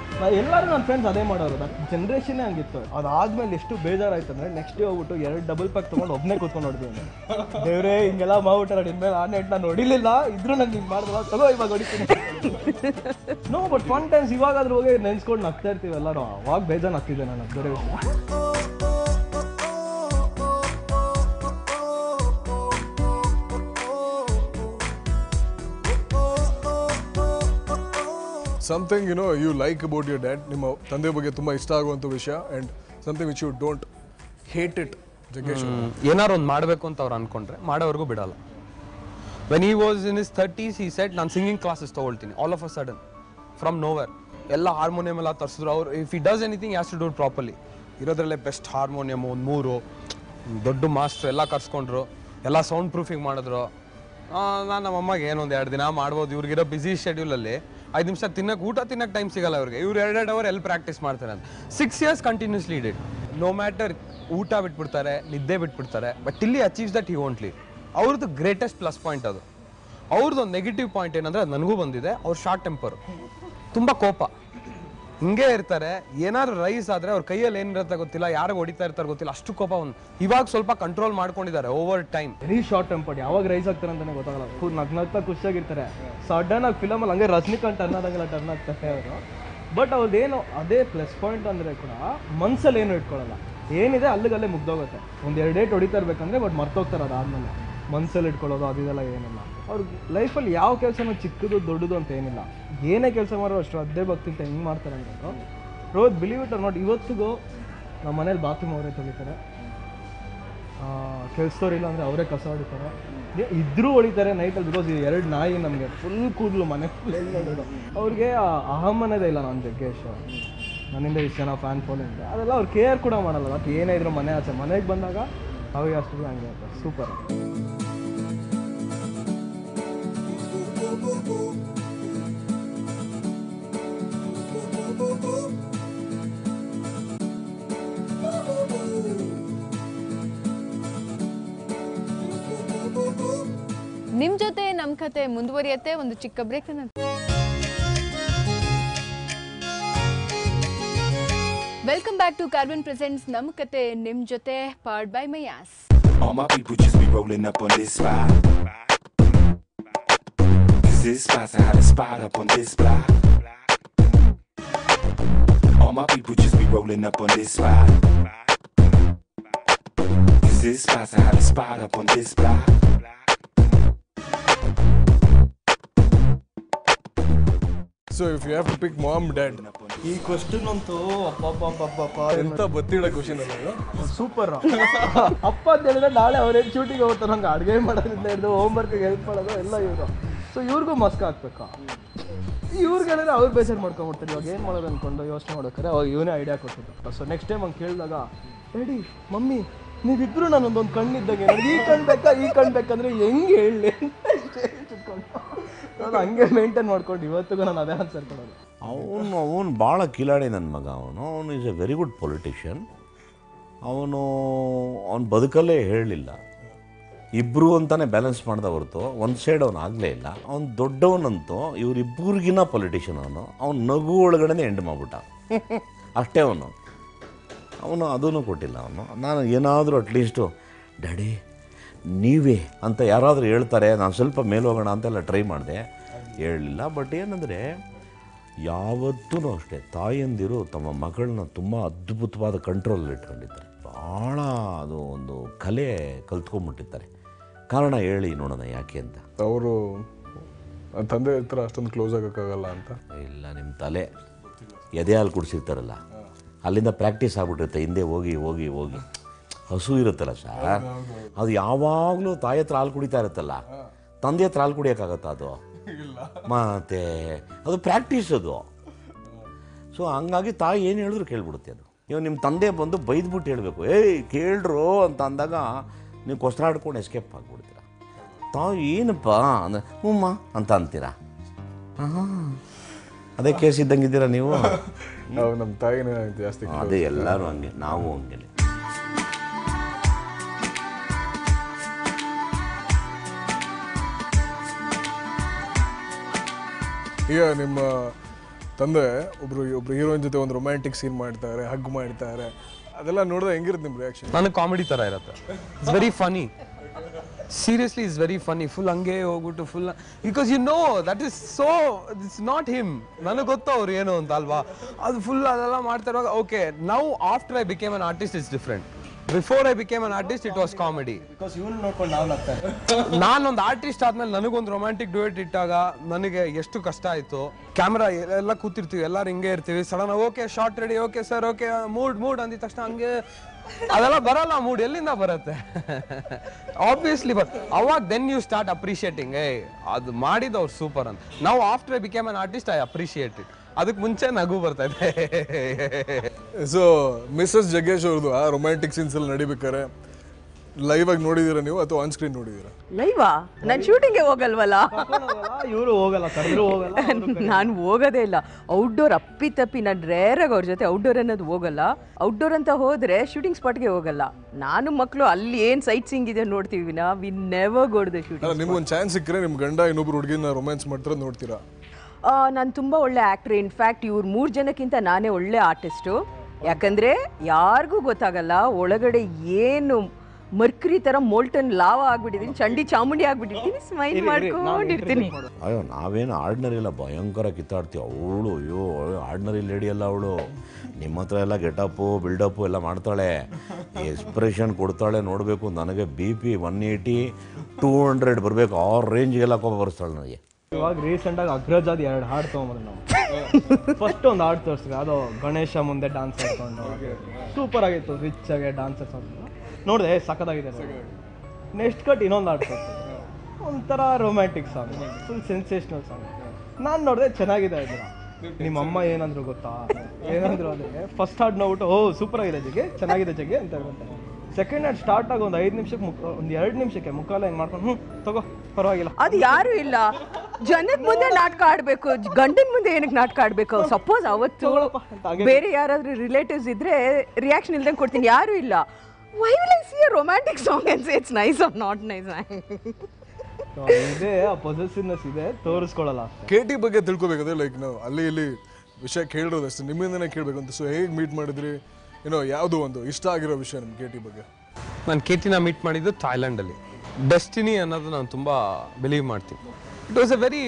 ಎಲ್ಲರೂ ನನ್ನ ಫ್ರೆಂಡ್ಸ್ ಅದೇ ಮಾಡೋರು. ದಟ್ ಜನ್ರೇಷನ್ನೇ ಹಂಗಿತ್ತು. ಅದಾದ್ಮೇಲೆ ಎಷ್ಟು ಬೇಜಾರಾಯ್ತು ಅಂದರೆ ನೆಕ್ಸ್ಟ್ ಡೇ ಹೋಗ್ಬಿಟ್ಟು 2 ಡಬಲ್ ಪ್ಯಾಕ್ ತೊಗೊಂಡು ಒಬ್ಬನೇ ಕೂತ್ಕೊಂಡು ಹೊಡೆದಿದ್ದೀನಿ. ದೇವ್ರೇ ಹಿಂಗೆಲ್ಲ ಮಾಡ್ಬಿಟ್ಟಾರೆ, ಇನ್ಮೇಲೆ ಆ ನೆಟ್ ನಾನು ಹೊಡಿಲಿಲ್ಲ, ಇದ್ರೂ ನಂಗೆ ಹಿಂಗೆ ಮಾಡಿದ್ರಲ್ಲ, ತಗೋ ಇವಾಗ ಹೊಡಿತೀನಿ. ನೋ ಬಟ್ ಫನ್ ಟೈಮ್ಸ್ ಇವಾಗಾದ್ರೂ ಹೋಗಿ ನೆನ್ಸ್ಕೊಂಡು ನಗ್ತಾ ಇರ್ತೀವಿ ಎಲ್ಲರೂ. ಅವಾಗ ಬೇಜಾರು ಆಗ್ತಿದ್ದೆ ನಾನು ಬೇರೆ ವಿಷಯ. Something you like about your dad, ನಿಮ್ಮ ತಂದೆ ಬಗ್ಗೆ ತುಂಬ ಇಷ್ಟ ಆಗುವಂಥ ವಿಷಯ, and something which you don't hate it. Jaggesh ಏನಾರು ಒಂದು ಮಾಡಬೇಕು ಅಂತ ಅವ್ರು ಅನ್ಕೊಂಡ್ರೆ ಮಾಡೋವರೆಗೂ ಬಿಡಲ್ಲ. When he was in his 30s he said ನಾನು ಸಿಂಗಿಂಗ್ ಕ್ಲಾಸಸ್ ತೊಗೊಳ್ತೀನಿ. All of a sudden from nowhere ಎಲ್ಲ ಹಾರ್ಮೋನಿಯಂ ಎಲ್ಲ ತರಿಸಿದ್ರು. ಅವ್ರು if he does anything has to do it properly. ಇರೋದ್ರಲ್ಲೇ ಬೆಸ್ಟ್ ಹಾರ್ಮೋನಿಯಮ್ ಒಂದು 3 ದೊಡ್ಡ ಮಾಸ್ಟ್ರು ಎಲ್ಲ ಕರ್ಸ್ಕೊಂಡ್ರು, ಎಲ್ಲ ಸೌಂಡ್ ಪ್ರೂಫಿಂಗ್ ಮಾಡಿದ್ರು. ನಾನು ನಮ್ಮಮ್ಮಗೆ ಏನೊಂದು 2 ದಿನ ಮಾಡ್ಬೋದು, ಇವ್ರಿಗಿರೋ ಬ್ಯುಸಿ ಶೆಡ್ಯೂಲಲ್ಲಿ 5 ನಿಮಿಷ ಊಟ ತಿನ್ನಕ್ಕೆ ಟೈಮ್ ಸಿಗಲ್ಲ ಇವ್ರಿಗೆ. ಇವ್ರು 2 ಅವರ್ ಎಲ್ಲಿ ಪ್ರಾಕ್ಟೀಸ್ ಮಾಡ್ತಾರೆ ಅಂತ 6 years continuously did. No matter ಊಟ ಬಿಟ್ಬಿಡ್ತಾರೆ, ನಿದ್ದೆ ಬಿಟ್ಬಿಡ್ತಾರೆ, ಬಟ್ ಇಲ್ಲಿ achieves that he won't leave. ಅವ್ರದ್ದು ಗ್ರೇಟೆಸ್ಟ್ ಪ್ಲಸ್ ಪಾಯಿಂಟ್ ಅದು. ಅವ್ರದ್ದು ಒಂದು ನೆಗೆಟಿವ್ ಪಾಯಿಂಟ್ ಏನಂದರೆ ಅದು ನನಗೂ ಬಂದಿದೆ. ಅವ್ರು ಶಾರ್ಟ್ ಟೆಂಪರು, ತುಂಬ ಕೋಪ, ಹಿಂಗೆ ಇರ್ತಾರೆ. ಏನಾದ್ರು ರೈಸ್ ಆದರೆ ಅವ್ರ ಕೈಯಲ್ಲಿ ಏನಿರುತ್ತೆ ಗೊತ್ತಿಲ್ಲ, ಯಾರಿಗೆ ಹೊಡಿತಾ ಇರ್ತಾರೆ ಗೊತ್ತಿಲ್ಲ, ಅಷ್ಟು ಕೋಪ. ಇವಾಗ ಸ್ವಲ್ಪ ಕಂಟ್ರೋಲ್ ಮಾಡ್ಕೊಂಡಿದ್ದಾರೆ over time. Very short tempered, ಯಾವಾಗ ರೈಸ್ ಆಗ್ತಾರೆ ಅಂತಲೇ ಗೊತ್ತಾಗಲ್ಲ. ನಗ್ನಗ್ತಾ ಖುಷಿಯಾಗಿರ್ತಾರೆ. ಸಡನ್ ಆಗಿ ಫಿಲಮಲ್ಲಿ ಹಂಗೆ ರಜನಿಕಾಂತ್ ಟರ್ನ್ ಆದಂಗೆಲ್ಲ ಟರ್ನ್ ಆಗ್ತಾರೆ ಅವರು. ಬಟ್ ಅವ್ರದ್ದೇನು ಅದೇ ಪ್ಲಸ್ ಪಾಯಿಂಟ್ ಅಂದರೆ ಕೂಡ ಮನ್ಸಲ್ಲಿ ಏನು ಇಟ್ಕೊಳ್ಳಲ್ಲ, ಏನಿದೆ ಅಲ್ಲಿಗಲ್ಲೇ ಮುಗ್ದೋಗುತ್ತೆ. 1-2 ಡೇಟ್ ಹೊಡಿತಾ ಇರ್ಬೇಕಂದ್ರೆ ಬಟ್ ಮರ್ತೋಗ್ತಾರೆ. ಅದಾದಮೇಲೆ ಮನ್ಸಲ್ಲಿ ಇಟ್ಕೊಳ್ಳೋದು ಅದೆಲ್ಲ ಏನಿಲ್ಲ. ಅವ್ರ ಲೈಫಲ್ಲಿ ಯಾವ ಕೆಲಸನೂ ಚಿಕ್ಕದು ದೊಡ್ಡದು ಅಂತ ಏನಿಲ್ಲ. ಏನೇ ಕೆಲಸ ಮಾಡೋ ಅಷ್ಟು ಶ್ರದ್ಧೆ ಭಕ್ತಿ ಅಂತ ಹೆಂಗೆ ಮಾಡ್ತಾರೆ ಅಂದರೆ road believe it R not, ಇವತ್ತಿಗೂ ನಮ್ಮ ಮನೇಲಿ ಬಾತ್ರೂಮ್ ಅವರೇ ತೊಳಿತಾರೆ, ಕೆಲಸದವ್ರು ಇಲ್ಲ ಅಂದರೆ ಅವರೇ ಕಸ ಹೊಡಿತಾರೆ, ಇದ್ರೂ ಹೊಡಿತಾರೆ ನೈಟಲ್ಲಿ. ಬಿಕಾಸ್ ಈ 2 ನಾಯಿ ನಮಗೆ ಫುಲ್ ಕೂದಲು ಮನೆ ಫುಲ್ ಹೇಳೋದು. ಅವ್ರಿಗೆ ಅಹಮ್ಮನದೇ ಇಲ್ಲ. ನಾನು ಜಗ್ಗೇಶ್ ನನ್ನಿಂದ ಇಷ್ಟು ಜನ ಫ್ಯಾನ್ ಫಾಲೋಯಿಂಗ್ ಅದೆಲ್ಲ ಅವ್ರು ಕೇರ್ ಕೂಡ ಮಾಡಲ್ಲ. ಬಟ್ ಏನೇ ಇದ್ರು ಮನೆ ಆಚೆ, ಮನೆಗೆ ಬಂದಾಗ ಅವಾಗ ಅಷ್ಟು ಹಂಗೆ ಇರ್ತಾರೆ. ಸೂಪರ್. ನಿಮ್ ಜೊತೆ ನಮ್ ಕತೆ ಮುಂದುವರಿಯತ್ತೆ. ಒಂದು ಚಿಕ್ಕ break. Welcome back to Carbon presents ನಮ್ ಕತೆ ನಿಮ್ ಜೊತೆ, powered by Maiyas. All my people just be rolling up on this spot. This spot's the hottest spot up on this block. All my people just be rolling up on this spot. This spot's the hottest spot up on this block. So if you have to pick mom, dad, ಈ question ಅಂತೂ ಅಪ್ಪ ಎಂತ ಬತ್ತಿಡ question ಅಲ್ಲ. Super. ಅಪ್ಪ ಅಂತ ಹೇಳಿದ್ರೆ ನಾಳೆ ಅವ್ರೇನು ಶೂಟಿಗೆ ಹೋಗ್ತಾರೆ, ಹಂಗೆ ಅಡುಗೆ ಮಾಡೋದ್ರಿಂದ ಹಿಡಿದು ಹೋಮ್ವರ್ಕಿಗೆ ಹೆಲ್ಪ್ ಮಾಡೋದು ಎಲ್ಲ ಇವರು. ಸೊ ಇವ್ರಿಗೂ ಮಸ್ಕ್ ಹಾಕ್ಬೇಕಾ, ಇವ್ರಿಗೆ ಹೇಳಿದ್ರೆ ಅವ್ರು ಬೇಸರ ಮಾಡ್ಕೊಂಡ್ಬಿಡ್ತಾರೆ. ಇವಾಗ ಏನು ಮಾಡೋದು ಅಂದ್ಕೊಂಡು ಯೋಚನೆ ಮಾಡ್ಬೇಕಾರೆ ಅವಾಗ ಇವನೇ ಐಡಿಯಾ ಕೊಟ್ಟಿದ್ದು. ಸೊ ನೆಕ್ಸ್ಟ್ ಟೈಮ್ ಹಂಗೆ ಕೇಳಿದಾಗ, ಡ್ಯಾಡಿ ಮಮ್ಮಿ ನೀವಿಬ್ರು ನಾನೊಂದೊಂದು ಕಣ್ಣಿದ್ದಂಗೆ, ನನಗೆ ಈ ಕಣ್ಣು ಬೇಕಾ ಈ ಕಣ್ಣು ಬೇಕಂದ್ರೆ ಹೆಂಗೆ ಹೇಳಿ ನಾನು ಹಂಗೆ ಮೇಂಟೈನ್ ಮಾಡ್ಕೊಂಡು ಇವತ್ತಿಗೂ ನಾನು ಅದೇ ಆನ್ಸರ್ ಕೊಡೋದು. ಅವನು ಭಾಳ ಕಿಲಾಡಿ ನನ್ನ ಮಗ. ಅವನು is A very good politician. ಅವನು ಬದುಕಲ್ಲೇ ಹೇಳಲಿಲ್ಲ, ಇಬ್ಬರು ಅಂತಾನೆ ಬ್ಯಾಲೆನ್ಸ್ ಮಾಡ್ದ ಹೊರತು ಒಂದು ಸೈಡ್ ಅವನು ಆಗಲೇ ಇಲ್ಲ. ಅವ್ನು ದೊಡ್ಡವನಂತೂ ಇವರಿಬ್ಬರಿಗಿನ್ನ ಪೊಲಿಟಿಷಿಯನ್ ಅವ್ನು ನಗು ಒಳಗಡೆ ಎಂಡ್ ಮಾಡಿಬಿಟ್ಟ ಅಷ್ಟೇ. ಅವನು ಅದೂ ಕೊಟ್ಟಿಲ್ಲ. ನಾನು ಏನಾದರೂ ಅಟ್ಲೀಸ್ಟು ಡ್ಯಾಡಿ ನೀವೇ ಅಂತ ಯಾರಾದರೂ ಹೇಳ್ತಾರೆ, ನಾನು ಸ್ವಲ್ಪ ಮೇಲೆ ಹೋಗೋಣ ಅಂತೆಲ್ಲ ಟ್ರೈ ಮಾಡಿದೆ, ಹೇಳಲಿಲ್ಲ. ಬಟ್ ಏನಂದರೆ ಯಾವತ್ತೂ ಅಷ್ಟೇ ತಾಯಂದಿರು ತಮ್ಮ ಮಗಳನ್ನ ತುಂಬ ಅದ್ಭುತವಾದ ಕಂಟ್ರೋಲಲ್ಲಿ ಇಟ್ಕೊಂಡಿದ್ದಾರೆ. ಭಾಳ ಅದು ಒಂದು ಕಲೆ ಕಲ್ತ್ಕೊಂಡ್ಬಿಟ್ಟಿರ್ತಾರೆ. ಕಾರಣ ಹೇಳಿ ನೋಡೋಣ ಯಾಕೆ ಅಂತ. ಅವರು ತಂದೆ ಹತ್ರ ಅಷ್ಟೊಂದು ಕ್ಲೋಸ್ ಆಗೋಕ್ಕಾಗಲ್ಲ ಅಂತ ಇಲ್ಲ, ನಿಮ್ಮ ತಲೆ ಎದೆ ಹಾಲು ಕುಡಿಸಿರ್ತಾರಲ್ಲ, ಅಲ್ಲಿಂದ ಪ್ರಾಕ್ಟೀಸ್ ಆಗ್ಬಿಟ್ಟಿರುತ್ತೆ. ಹಿಂದೆ ಹೋಗಿ ಹೋಗಿ ಹೋಗಿ ಹಸು ಇರುತ್ತಲ್ಲ ಸರ್, ಅದು ಯಾವಾಗಲೂ ತಾಯಿ ಹತ್ರ ಹಾಲು ಕುಡಿತಾ ಇರುತ್ತಲ್ಲ, ತಂದೆ ಹತ್ರ ಹಾಲು ಕುಡಿಯೋಕ್ಕಾಗತ್ತಾ? ಅದು ಮತ್ತೆ ಅದು ಪ್ರಾಕ್ಟೀಸ್ ಅದು. ಸೊ ಹಂಗಾಗಿ ತಾಯಿ ಏನು ಹೇಳಿದ್ರು ಕೇಳ್ಬಿಡುತ್ತೆ ಅದು. ಇವಾಗ ನಿಮ್ಮ ತಂದೆ ಬಂದು ಬೈದ್ಬಿಟ್ಟು ಹೇಳಬೇಕು, ಏಯ್ ಕೇಳ್ರು ಅಂತ ಅಂದಾಗ ನೀವು ಕೊಸ್ರಾಡ್ಕೊಂಡು ಎಸ್ಕೇಪ್ ಆಗಿಬಿಡ್ತೀರ. ತಾವು ಏನಪ್ಪ ಅಂದರೆ ಹ್ಞೂಮ್ಮ ಅಂತ ಅಂತೀರಾ. ಹಾಂ, ಅದೇ ಕೇಸ್ ಇದ್ದಂಗಿದ್ದೀರಾ ನೀವು. ನಮ್ಮ ತಾಯಿನೇ ಜಾಸ್ತಿ. ಅದೇ ಎಲ್ಲರೂ ಹಂಗೆ, ನಾವು ಹಂಗೆ. ಈಗ ನಿಮ್ಮ ತಂದೆ ಒಬ್ರು ಹೀರೋಯಿನ್ ಜೊತೆ ಒಂದು ರೊಮ್ಯಾಂಟಿಕ್ ಸೀನ್ ಮಾಡ್ತಾರೆ, ಹಗ್ ಮಾಡ್ತಾರೆ, ಅದೆಲ್ಲ ನೋಡಿದ್ರೆ ಹೆಂಗಿರುತ್ತೆ ನಿಮ್ಮ ರಿಯಾಕ್ಷನ್? ನನಗೆ ಕಾಮಿಡಿ ಥರ ಇರುತ್ತೆ. It's very funny, seriously it's very funny. Full ಹಂಗೆ ಹೋಗ್ಬಿಟ್ಟು full, because you know that is so it's not him. ನನಗೆ ಗೊತ್ತು ಅವ್ರು ಏನು ಅಂತ ಅಲ್ವಾ. ಅದು ಫುಲ್ ಅದೆಲ್ಲ ಮಾಡ್ತಾ ಇರುವಾಗ okay, now after I became an artist it's different. Before I became an artist it was comedy. ನಾನೊಂದು ಆರ್ಟಿಸ್ಟ್ ಆದ್ಮೇಲೆ ನನಗೊಂದು ರೊಮ್ಯಾಂಟಿಕ್ ಡ್ಯೂಯೆಟ್ ಇಟ್ಟಾಗ ನನಗೆ ಎಷ್ಟು ಕಷ್ಟ ಆಯಿತು. ಕ್ಯಾಮ್ರಾ ಎಲ್ಲ ಕೂತಿರ್ತೀವಿ, ಎಲ್ಲರೂ ಹಿಂಗೆ ಇರ್ತೀವಿ, sudden okay shot ready, okay sir, okay mood ಅಂದಿದ ತಕ್ಷಣ ಹಂಗೆ ಅದೆಲ್ಲ ಬರಲ್ಲ. ಮೂಡ್ ಎಲ್ಲಿಂದ ಬರುತ್ತೆ? ಆಬ್ವಿಯಸ್ಲಿ ಅವಾಗ ದೆನ್ ಯು ಸ್ಟಾರ್ಟ್ ಅಪ್ರಿಷಿಯೇಟಿಂಗ್, ಅದು ಮಾಡಿದವ್ರು ಸೂಪರ್ ಅಂತ. ನಾವು after I became an artist I appreciate it. ಅದಕ್ಕೆ ಮುಂಚೆ ನಗು ಬರ್ತಾ ಇದೆ. ಸೊ ಮಿಸಸ್ ಜಗ್ಗೇಶ್ ಅವ್ರದ್ದು ಆ ರೊಮ್ಯಾಂಟಿಕ್ ಸೀನ್ಸ್ ಎಲ್ಲ ನಡಿಬೇಕಾರೆ ಲೈವ್ ಆಗಿ ನೋಡಿದೀರಾ ನೀವು ಅಥವಾ ಆನ್ ಸ್ಕ್ರೀನ್ ನೋಡಿದೀರಾ? ಲೈವಾ? ನಾನು ಶೂಟಿಂಗ್ಗೆ ಹೋಗಲ್ವಲ್ಲ, ಇವರು ಹೋಗಲ್ಲ, ಕರೆದ್ರು ಹೋಗಲ್ಲ. ನಾನು ಹೋಗೋದೇ ಇಲ್ಲ. ಔಟ್ಡೋರ್ ಅಪ್ಪಿ ನಾನು ರೇರಾಗಿ ಅವ್ರ ಜೊತೆ ಔಟ್ಡೋರ್ ಅನ್ನೋದು ಹೋಗಲ್ಲ. ಔಟ್ಡೋರ್ ಅಂತ ಹೋದ್ರೆ ಶೂಟಿಂಗ್ ಸ್ಪಾಟ್ಗೆ ಹೋಗಲ್ಲ. ನಾನು ಮಕ್ಕಳು ಅಲ್ಲಿ ಏನು ಸೈಟ್ ಸೀಯಿಂಗ್ ಇದೆ ನೋಡ್ತೀವಿ, we never go to the shooting. ನಿಮ್ಗೊಂದು ಚಾನ್ಸ್ ಸಿಕ್ಕರೆ ನಿಮ್ಮ ಗಂಡ ಇನ್ನೊಬ್ರು ಹುಡುಗಿನ ರೊಮ್ಯಾನ್ಸ್ ಮಾಡ್ತಾರೆ ನೋಡ್ತೀರಾ? ನಾನು ತುಂಬ ಒಳ್ಳೆ ಆ್ಯಕ್ಟ್ರ್. ಇನ್ಫ್ಯಾಕ್ಟ್ ಇವ್ರು 3 ಜನಕ್ಕಿಂತ ನಾನೇ ಒಳ್ಳೆ ಆರ್ಟಿಸ್ಟು. ಯಾಕಂದರೆ ಯಾರಿಗೂ ಗೊತ್ತಾಗಲ್ಲ ಒಳಗಡೆ ಏನು ಮರ್ಕರಿ ಥರ ಮೋಲ್ಟನ್ ಲಾವ ಆಗ್ಬಿಟ್ಟಿದ್ದೀನಿ, ಚಂಡಿ ಚಾಮುಂಡಿ ಆಗ್ಬಿಟ್ಟಿರ್ತೀನಿ, ಸ್ಮೈಲ್ ಮಾಡ್ಕೊಂಡಿರ್ತೀನಿ. ಅಯ್ಯೋ ನಾವೇನು ಆರ್ಡಿನರಿ ಎಲ್ಲ ಭಯಂಕರ ಕಿತ್ತಾಡ್ತೀವಿ. ಅವಳು ಅಯ್ಯೋ ಆರ್ಡಿನರಿ ಲೇಡಿ ಅಲ್ಲ ಅವಳು. ನಿಮ್ಮ ಹತ್ರ ಎಲ್ಲ ಗೆಟಪ್ಪು ಬಿಲ್ಡಪ್ಪು ಎಲ್ಲ ಮಾಡ್ತಾಳೆ, ಎಕ್ಸ್ಪ್ರೆಷನ್ ಕೊಡ್ತಾಳೆ. ನೋಡಬೇಕು, ನನಗೆ BP 180 200 ಬರಬೇಕು, ಆ ರೇಂಜ್ಗೆಲ್ಲ ಕೋಪ ಬರ್ಸ್ತಾಳೆ ನನಗೆ. ಇವಾಗ ರೀಸೆಂಟಾಗಿ ಅಗ್ರಜಾದ 2 ಹಾಡು ತೊಗೊಂಬಂದು ನಾವು ಫಸ್ಟ್ ಒಂದು ಹಾಡು ತೋರಿಸ್ತೀವಿ, ಅದು ಗಣೇಶ ಮುಂದೆ ಡಾನ್ಸ್ ಆಡ್ಕೊಂಡು ಸೂಪರ್ ಆಗಿತ್ತು. ರಿಚ್ ಆಗಿ ಡಾನ್ಸರ್ಸ್ ಅಂತ ನೋಡಿದೆ, ಸಖತ್ತಾಗಿದೆ. ನೆಕ್ಸ್ಟ್ ಕಟ್ ಇನ್ನೊಂದು ಹಾಡು ತೋರಿಸ್ತೀವಿ, ಒಂಥರ romantic song, full sensational song. ನಾನು ನೋಡಿದೆ ಚೆನ್ನಾಗಿದೆ ಇದ್ರ. ನಿಮ್ಮ ಅಮ್ಮ ಏನಂದ್ರು ಗೊತ್ತಾ? ಏನಂದ್ರು ಅಂದರೆ ಫಸ್ಟ್ ಹಾಡು ನೋಡ್ಬಿಟ್ಟು ಓ ಸೂಪರ್ ಆಗಿದೆ ಜಗ್ಗೆ, ಚೆನ್ನಾಗಿದೆ ಜಗ್ಗೆ ಅಂತ ಹೇಳ್ತಾರೆ. ಸೆಕೆಂಡ್ ಹಾಡು ಸ್ಟಾರ್ಟ್ ಆಗಿ ಒಂದು 5 ನಿಮಿಷಕ್ಕೆ ಒಂದು 2 ನಿಮಿಷಕ್ಕೆ ಮುಕ್ಕಾಲ ಹೆಂಗೆ ಮಾಡ್ಕೊಂಡು ತಗೋ ಪರವಾಗಿಲ್ಲ. ಅದು ಯಾರು ಇಲ್ಲ, ಜನದ ಮುಂದೆ ನಾಟಕ ಆಡಬೇಕು, ಗಂಡನ ಮುಂದೆ ಏನಕ್ಕೆ ನಾಟಕ ಆಡಬೇಕು? ಸಪೋಸ್ ಅವತ್ತು ಬೇರೆ ಯಾರಾದ್ರೂ ರಿಲೇಟಿವ್ಸ್ ಇದ್ರೆ ರಿಯಾಕ್ಷನ್ ಇಲ್ದಂಗೆ ಕೊಡ್ತೀನಿ, ಯಾರು ಇಲ್ಲ. Why will I see a romantic song and say it's nice or not nice? ಇದೆ, ಆ ಪೊಸೆಸಿವ್ನೆಸ್ ಇದೆ, ತೋರಿಸ್ಕೊಳ್ಳಲ್ಲ. KT ಬಗ್ಗೆ ತಿಳ್ಕೊಬೇಕಾದ್ರೆ ಲೈಕ್ ನಾವು ಅಲ್ಲಿ ಇಲ್ಲಿ ವಿಷಯ ಕೇಳಿರೋದು ಅಷ್ಟೇ, ನಿಮ್ಮಿಂದನೇ ಕೇಳಬೇಕು ಅಂತ. ಸೊ ಹೇಗೆ ಮೀಟ್ ಮಾಡಿದ್ರಿ, ಏನೋ ಯಾವುದೋ ಒಂದು ಇಷ್ಟ ಆಗಿರೋ ವಿಷಯ ನಿಮ್ಮ KT ಬಗ್ಗೆ? ನಾನು KTನ ಮೀಟ್ ಮಾಡಿದ್ದು ಥಾಯ್ಲೆಂಡಲ್ಲಿ. ಡೆಸ್ಟಿನಿ ಅನ್ನೋದು ನಾನು ತುಂಬ ಬಿಲೀವ್ ಮಾಡ್ತೀನಿ. It was A very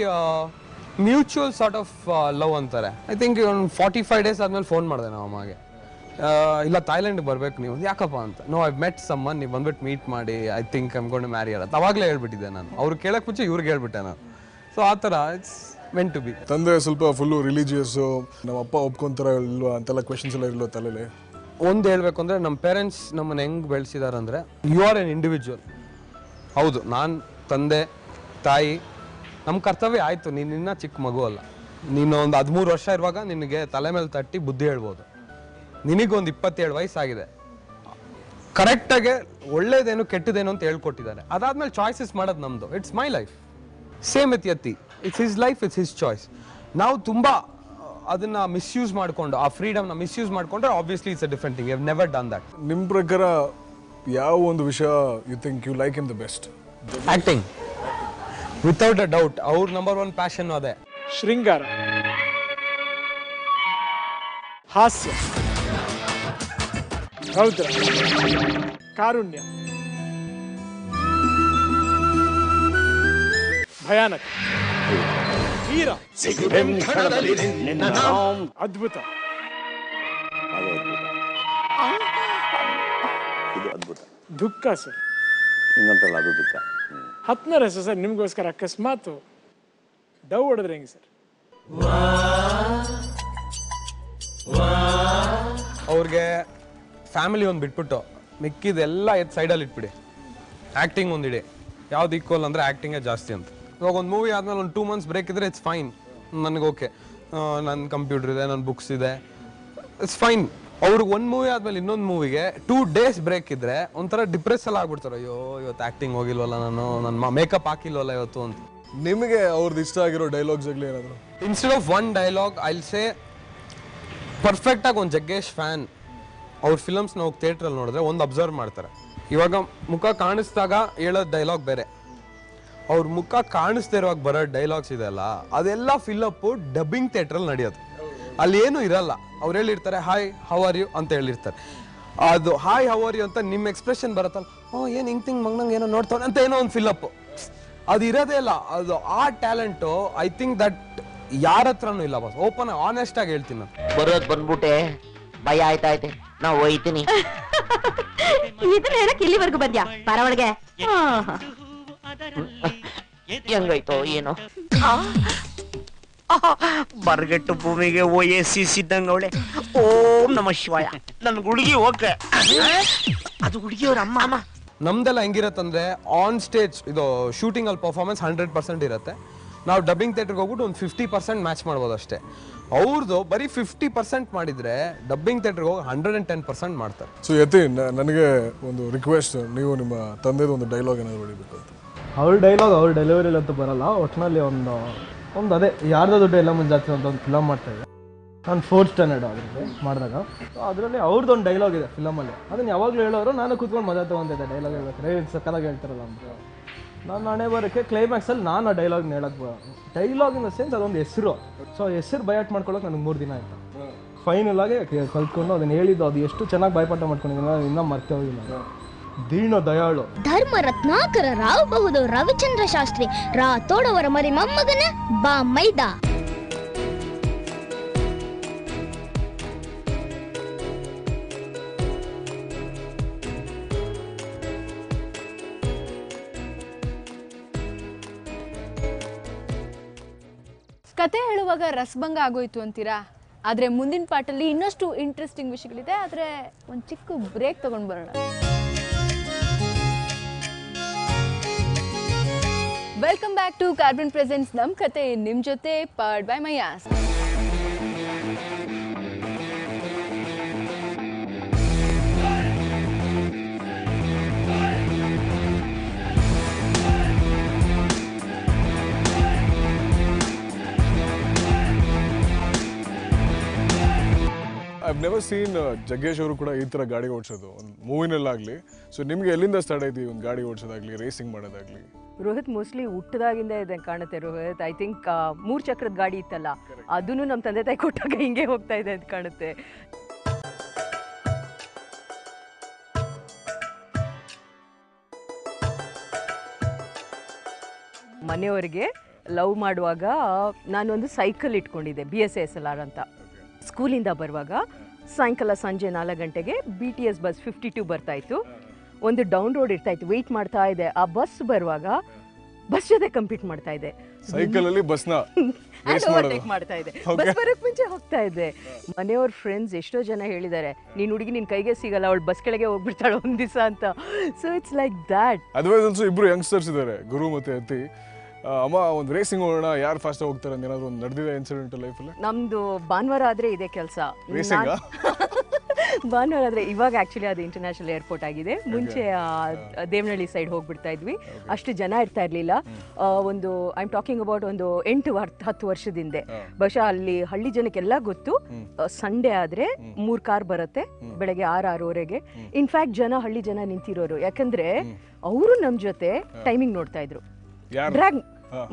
mutual sort of love ಅಂತಾರೆ. ಐ ಥಿಂಕ್ ಒಂದು 45 ಡೇಸ್ ಆದಮೇಲೆ ಫೋನ್ ಮಾಡಿದೆ ನಾವು ಅಮ್ಮಗೆ, ಇಲ್ಲ ಥಾಯ್ಲೆಂಡ್ಗೆ ಬರಬೇಕು ನೀವು. ಯಾಕಪ್ಪ ಅಂತ. ನೋ ಐ ಮೆಟ್ ಸಮ್ಮನ್, ನೀವು ಬಂದ್ಬಿಟ್ಟು ಮೀಟ್ ಮಾಡಿ, I think I'm going to marry ಅಂತ ಅವಾಗಲೇ ಹೇಳ್ಬಿಟ್ಟಿದ್ದೆ ನಾನು. ಅವ್ರು ಕೇಳಕ್ಕೆ ಮುಂಚೆ ಇವ್ರಿಗೆ ಹೇಳ್ಬಿಟ್ಟೆ ನಾನು. ಸೊ ಆ ಥರ ಇಟ್ಸ್ ಮೆಂಟ್ ಟು ಬಿ. ತಂದೆ ಸ್ವಲ್ಪ ಫುಲ್ಲು ರಿಲಿಜಿಯಸ್ಸು, ನಮ್ಮ ಅಪ್ಪ ಒಪ್ಕೊಂತಾರ ಇಲ್ವಾ ಅಂತೆಲ್ಲ ಕ್ವೆಶನ್ಸ್ ಎಲ್ಲ ಇರಲ್ಲ ತಲೆಯಲ್ಲಿ? ಒಂದು ಹೇಳಬೇಕು ಅಂದರೆ ನಮ್ಮ ಪೇರೆಂಟ್ಸ್ ನಮ್ಮನ್ನು ಹೆಂಗೆ ಬೆಳೆಸಿದ್ದಾರೆ ಅಂದರೆ, ಯು ಆರ್ ಎನ್ ಇಂಡಿವಿಜುವಲ್. ಹೌದು, ನಾನು ತಂದೆ ತಾಯಿ ನಮ್ಮ ಕರ್ತವ್ಯ ಆಯಿತು. ನೀನು ಇನ್ನೂ ಚಿಕ್ಕ ಮಗು ಅಲ್ಲ, ನೀನು ಒಂದು 13 ವರ್ಷ ಇರುವಾಗ ನಿನಗೆ ತಲೆ ಮೇಲೆ ತಟ್ಟಿ ಬುದ್ಧಿ ಹೇಳ್ಬೋದು. ನಿನಗೊಂದು 27 ವಯಸ್ಸಾಗಿದೆ, ಕರೆಕ್ಟಾಗೆ ಒಳ್ಳೇದೇನು ಕೆಟ್ಟದೇನು ಅಂತ ಹೇಳ್ಕೊಟ್ಟಿದ್ದಾರೆ. ಅದಾದ್ಮೇಲೆ ಚಾಯ್ಸಸ್ ಮಾಡೋದು ನಮ್ಮದು. It's my life. Same with Yathi, it's his life, it's his choice. ನಾವು ತುಂಬ ಅದನ್ನು ಮಿಸ್ಯೂಸ್ ಮಾಡಿಕೊಂಡು, ಆ ಫ್ರೀಡಮ್ನ ಮಿಸ್ಯೂಸ್ ಮಾಡಿಕೊಂಡ್ರೆ obviously it's a different thing. We have never done that. ನಿಮ್ಮ ಪ್ರಕಾರ ಯಾವ ಒಂದು ವಿಷಯ you think you like him the best? Acting without a doubt. ಅವ್ರ ನಂಬರ್ 1 ಪ್ಯಾಷನ್ ಅದೇ. ಶೃಂಗಾರ, ಹಾಸ್ಯ, ರೌದ್ರ, ಕಾರುಣ್ಯ, ಭಯಾನಕ, ವೀರ, ಅದ್ಭುತ. ಇದು ಅದ್ಭುತ. ದುಃಖ ಸರ್, ಇನ್ನೊಂದಲ್ಲ ಅದು ದುಃಖ. 10ನೇ ರಸ ಸರ್. ನಿಮ್ಗೋಸ್ಕರ ಅಕಸ್ಮಾತ್ ಡವ್ ಹೊಡೆದ್ರೆ ಹೆಂಗೆ ಸರ್? ಅವ್ರಿಗೆ ಫ್ಯಾಮಿಲಿ ಒಂದು ಬಿಟ್ಬಿಟ್ಟು ಮಿಕ್ಕಿದೆಲ್ಲ ಸೈಡಲ್ಲಿ ಇಟ್ಬಿಡಿ, ಆ್ಯಕ್ಟಿಂಗ್ ಒಂದಿಡಿ. ಯಾವ್ದು ಈಕ್ವಲ್ ಅಂದರೆ ಆ್ಯಕ್ಟಿಂಗೇ ಜಾಸ್ತಿ ಅಂತ. ಇವಾಗ ಒಂದು ಮೂವಿ ಆದಮೇಲೆ ಒಂದು 2 months ಬ್ರೇಕ್ ಇದ್ರೆ ಇಟ್ಸ್ ಫೈನ್, ನನಗೆ ಓಕೆ, ನನ್ನ ಕಂಪ್ಯೂಟರ್ ಇದೆ, ನನ್ನ ಬುಕ್ಸ್ ಇದೆ, ಇಟ್ಸ್ ಫೈನ್. ಅವ್ರಿಗೆ ಒಂದು ಮೂವಿ ಆದಮೇಲೆ ಇನ್ನೊಂದು ಮೂವಿಗೆ 2 days ಬ್ರೇಕ್ ಇದ್ರೆ ಒಂಥರ ಡಿಪ್ರೆಸ್ ಎಲ್ಲ ಆಗ್ಬಿಡ್ತಾರೆ. ಅಯ್ಯೋ ಇವತ್ತು ಆ್ಯಕ್ಟಿಂಗ್ ಹೋಗಿಲ್ವಲ್ಲ, ನನ್ನ ಮೇಕಪ್ ಹಾಕಿಲ್ವಲ್ಲ ಇವತ್ತು ಅಂತ. ನಿಮಗೆ ಅವ್ರದ್ದು ಇಷ್ಟ ಆಗಿರೋ ಡೈಲಾಗ್ಸ್ ಆಗಲಿ ಏನಾದರೂ? ಇನ್ಸ್ಟೆಡ್ ಆಫ್ 1 dialogue ಐಲ್ ಸೇ ಪರ್ಫೆಕ್ಟಾಗಿ ಒಂದು ಜಗ್ಗೇಶ್ ಫ್ಯಾನ್ ಅವ್ರ ಫಿಲಮ್ಸ್ನ ಹೋಗಿ ಥಿಯೇಟ್ರಲ್ಲಿ ನೋಡಿದ್ರೆ ಒಂದು ಅಬ್ಸರ್ವ್ ಮಾಡ್ತಾರೆ. ಇವಾಗ ಮುಖ ಕಾಣಿಸ್ದಾಗ ಹೇಳೋ ಡೈಲಾಗ್ ಬೇರೆ, ಅವ್ರ ಮುಖ ಕಾಣಿಸ್ದೇ ಇರುವಾಗ ಬರೋ ಡೈಲಾಗ್ಸ್ ಇದೆಯಲ್ಲ ಅದೆಲ್ಲ ಫಿಲ್ಲಪ್ಪು ಡಬ್ಬಿಂಗ್ ಥಿಯೇಟ್ರಲ್ಲಿ ನಡೆಯೋದು. ಅಲ್ಲಿ ಏನೂ ಇರಲ್ಲ. ಅವ್ರು ಹೇಳಿರ್ತಾರೆ ಹಾಯ್ ಹೌ ಆರ್ ಯು ಅಂತ ಹೇಳಿರ್ತಾರೆ. ಅದು ಹಾಯ್ ಹೌ ಆರ್ ಯು ಅಂತ ನಿಮ್ಮ ಎಕ್ಸ್ಪ್ರೆಷನ್ ಬರುತ್ತಲ್ಲ, ಏನು ಹಿಂಗೆ ಮಗ್ನಂಗೆ ಏನೋ ನೋಡ್ತಾನೆ ಅಂತ ಏನೋ ಒಂದು ಫಿಲ್ಲಪ್ಪು, ಅದು ಇರೋದೇ ಇಲ್ಲ. ಅದು ಆ ಟ್ಯಾಲೆಂಟು ಐ ಥಿಂಕ್ ದಟ್ ಯಾರ ಹತ್ರನೂ ಇಲ್ಲ ಬಾಸ್. ಓಪನ್ ಆನೆಸ್ಟ್ ಆಗಿ ಹೇಳ್ತೀನಿ ನಾನು. ಬರೋದ್ ಬಂದ್ಬಿಟ್ಟೆ, ಭಯ ಆಯ್ತಾಯ್ತೆ, ನಾ ಹೋಯ್ತೀನಿ. ಇದನ್ನ ಹೇಳಕ್ ಇಲ್ಲಿವರೆಗೂ ಬಂದ್ಯಾ? ಬರ ಒಳಗೆ. ಹೆಂಗಾಯ್ತೋ ಏನೋ, ಬರ್ಗೆಟ್ಟು ಭೂಮಿಗೆ ಸಿದ್ದಂಗ ಅವಳೆ. ಓಂ ನಮ ಶಿವಾಯ. ನನ್ ಹುಡುಗಿ ಓಕೆ, ಅದು ಹುಡುಗಿಯವ್ರ ಅಮ್ಮ. ನಮ್ದೆಲ್ಲ ಹೆಂಗಿರತ್ತಂದ್ರೆ ಆನ್ ಸ್ಟೇಜ್ ಇದು ಶೂಟಿಂಗ್ ಅಲ್ಲಿ ಪರ್ಫಾರ್ಮೆನ್ಸ್ 100% ಇರುತ್ತೆ. ನಾವು ಡಬ್ಬಿಂಗ್ ಥಿಯೇಟರ್ಗೆ ಹೋಗ್ಬಿಟ್ಟು ಒಂದು 50% ಮ್ಯಾಚ್ ಮಾಡ್ಬೋದು ಅಷ್ಟೇ. ಅವ್ರದ್ದು ಬರೀ 50% ಮಾಡಿದ್ರೆ ಡಬ್ಬಿಂಗ್ ಥಿಯೇಟರ್ಗೆ ಹೋಗಿ 110% ಮಾಡ್ತಾರೆ. ಸೊ ಯತಿ, ನನಗೆ ಒಂದು ರಿಕ್ವೆಸ್ಟ್, ನೀವು ನಿಮ್ಮ ತಂದೆದು ಒಂದು ಡೈಲಾಗ್ ಏನಾದ್ರು ಹೊಡಿಬೇಕು ಅಂತ. ಅವ್ರ ಡೈಲಾಗ್ ಅವ್ರ ಡೆಲಿವರಿಲಿ ಅಂತೂ ಬರಲ್ಲ. ಒಟ್ಟಿನಲ್ಲಿ ಒಂದು ಅದೇ ಯಾರ್ದೋ ದುಡ್ಡು ಎಲ್ಲ ಮುಂಜಾಗ್ತದೆ ಅಂತ ಒಂದು ಫಿಲಮ್ ಮಾಡ್ತಾಯಿದ್ದೆ ನಾನು 4th standard ಅದ್ರಿಗೆ ಮಾಡಿದಾಗ. ಸೊ ಅದರಲ್ಲಿ ಅವ್ರದ್ದೊಂದು ಡೈಲಾಗ್ ಇದೆ ಫಿಲಮಲ್ಲಿ, ಅದನ್ನು ಯಾವಾಗಲೂ ಹೇಳೋರು. ನಾನು ಕೂತ್ಕೊಂಡು ಮಜಾ ತೊಗೊಂಡಿದ್ದೆ ಡೈಲಾಗ್ ಹೇಳ್ಬೇಕಾದ್ರೆ. ಸಕ್ಕತ್ತಾಗಿ ಹೇಳ್ತಾರಲ್ಲ ಅಂತ ನಾನು ನಾನೇ ಬರೋಕ್ಕೆ ಕ್ಲೈಮ್ಯಾಕ್ಸಲ್ಲಿ ನಾನು ಆ ಡೈಲಾಗ್ನ ಹೇಳಕ್ಕೆ ಡೈಲಾಗ್ ಇನ್ ದ ಸೆನ್ಸ್ ಅದೊಂದು ಹೆಸರು. ಸೊ ಆ ಹೆಸರು ಬಯಾಟ್ ಮಾಡ್ಕೊಳ್ಳೋಕೆ ನನಗೆ 3 ದಿನ ಆಯಿತು. ಫೈನಲ್ ಆಗಿ ಕಲ್ತ್ಕೊಂಡು ಅದನ್ನು ಹೇಳಿದ್ದು. ಅದು ಎಷ್ಟು ಚೆನ್ನಾಗಿ ಬಾಯ್ಪಾಠ ಮಾಡ್ಕೊಂಡಿದ್ದೀನಿ ಇನ್ನೂ ಮರ್ತೇ ಹೋಗಿಲ್ಲ. ದೀನ ದಯಾಳು, ಧರ್ಮ ರತ್ನಾಕರ ರಾವ್ ಬಹುದು ರವಿಚಂದ್ರ ಶಾಸ್ತ್ರಿ ರಾಥೋಡವರ ಮರಿ ಮೊಮ್ಮಗನ ಬಾ ಮೈದಾ. ಕತೆ ಹೇಳುವಾಗ ರಸಭಂಗ ಆಗೋಯ್ತು ಅಂತೀರಾ? ಆದರೆ ಮುಂದಿನ ಪಾರ್ಟಲ್ಲಿ ಇನ್ನಷ್ಟು ಇಂಟ್ರೆಸ್ಟಿಂಗ್ ವಿಷಯಗಳಿದೆ. ಆದರೆ ಒಂದು ಚಿಕ್ಕ ಬ್ರೇಕ್ ತಗೊಂಡು ಬರೋಣ. Welcome back to carbon presence ನಮ್ಮ ಕತೆ ನಿಮ್ಮ ಜೊತೆ, powered by Mayas. I've never seen Jaggesh ಅವರು ಕೂಡ ಈ ಥರ ಗಾಡಿ ಓಡಿಸೋದು ಒಂದು ಮೂವಿನಲ್ಲಾಗಲಿ. ಸೊ ನಿಮಗೆ ಎಲ್ಲಿಂದ ಸ್ಟಾರ್ಟ್ ಆಯ್ತು ಒಂದು ಗಾಡಿ ಓಡಿಸೋದಾಗಲಿ, ರೇಸಿಂಗ್ ಮಾಡೋದಾಗಲಿ? ರೋಹಿತ್ ಮೋಸ್ಟ್ಲಿ ಹುಟ್ಟದಾಗಿಂದ ಇದೆ ಕಾಣುತ್ತೆ ರೋಹಿತ್. ಐ ಥಿಂಕ್ 3 ಚಕ್ರದ ಗಾಡಿ ಇತ್ತಲ್ಲ, ಅದನ್ನು ನಮ್ಮ ತಂದೆ ತಾಯಿ ಕೊಟ್ಟಾಗ ಹಿಂಗೆ ಹೋಗ್ತಾ ಇದೆ ಅಂತ ಕಾಣುತ್ತೆ. ಮನೆಯವರಿಗೆ ಲವ್ ಮಾಡುವಾಗ ನಾನೊಂದು ಸೈಕಲ್ ಇಟ್ಕೊಂಡಿದ್ದೆ, BSSLR ಅಂತ. ಸ್ಕೂಲಿಂದ ಬರುವಾಗ ಸಾಯಂಕಾಲ ಸಂಜೆ 4 ಗಂಟೆಗೆ BTS ಬಸ್ 52 ಬರ್ತಾಯಿತ್ತು. ಒಂದು ಡೌನ್ ರೋಡ್ ಇರ್ತಾಯಿತ್ತು, ವೆಯ್ಟ್ ಮಾಡ್ತಾ ಇದೆ. ಆ ಬಸ್ ಬರುವಾಗ ಬಸ್ ಜೊತೆ ಕಂಪೀಟ್ ಮಾಡ್ತಾ ಇದೆ. ಸೈಕಲಲ್ಲಿ ಬಸ್ನ ಓವರ್ಟೇಕ್ ಮಾಡ್ತಾ ಇದೆ. ಬಸ್ ಬರೋಕ್ಕೆ ಮುಂಚೆ ಹೋಗ್ತಾ ಇದೆ. ಮನೆಯವ್ರ ಫ್ರೆಂಡ್ಸ್ ಎಷ್ಟೋ ಜನ ಹೇಳಿದ್ದಾರೆ, ನೀನು ಹುಡುಗಿ ನಿನ್ನ ಕೈಗೆ ಸಿಗಲ್ಲ, ಅವಳು ಬಸ್ ಕೆಳಗೆ ಹೋಗ್ಬಿಡ್ತಾಳೆ ಒಂದು ದಿವಸ ಅಂತ. So it's like that. Otherwise also ಇಬ್ಬರು ಯಂಗ್ಸ್ಟರ್ಸ್ ಇದ್ದಾರೆ, ಗುರು ಮತ್ತು ಯತಿ. ಅಮ್ಮ ಒಂದು ರೇಸಿಂಗ್ ಹೋಗೋಣ, ಯಾರು ಫಾಸ್ಟ್ ಹೋಗ್ತಾರೆ ಅಂತ ಏನಾದ್ರು ಒಂದು ನಡೆದಿದೆ ಇನ್ಸಿಡೆಂಟ್ ಲೈಫಲ್ಲಿ? ನಮ್ದು ಭಾನುವಾರ ಆದ್ರೆ ಇದೆ ಕೆಲಸ. ಭಾನುವಾರ ಆದರೆ ಇವಾಗ ಆ್ಯಕ್ಚುಲಿ ಅದು ಇಂಟರ್ನ್ಯಾಷನಲ್ ಏರ್ಪೋರ್ಟ್ ಆಗಿದೆ. ಮುಂಚೆ ದೇವನಹಳ್ಳಿ ಸೈಡ್ ಹೋಗ್ಬಿಡ್ತಾ ಇದ್ವಿ. ಅಷ್ಟು ಜನ ಇರ್ತಾ ಇರಲಿಲ್ಲ. ಒಂದು ಐ ಆಮ್ ಟಾಕಿಂಗ್ ಅಬೌಟ್ ಒಂದು 8-10 ವರ್ಷದಿಂದ. ಬಹುಶಃ ಅಲ್ಲಿ ಹಳ್ಳಿ ಜನಕ್ಕೆಲ್ಲ ಗೊತ್ತು, ಸಂಡೇ ಆದರೆ 3 ಕಾರ್ ಬರುತ್ತೆ ಬೆಳಗ್ಗೆ 6-6:30ಗೆ. ಇನ್ಫ್ಯಾಕ್ಟ್ ಹಳ್ಳಿ ಜನ ನಿಂತಿರೋರು, ಯಾಕಂದ್ರೆ ಅವರು ನಮ್ಮ ಜೊತೆ ಟೈಮಿಂಗ್ ನೋಡ್ತಾ ಇದ್ರು. ಡ್ರ್ಯಾಗ್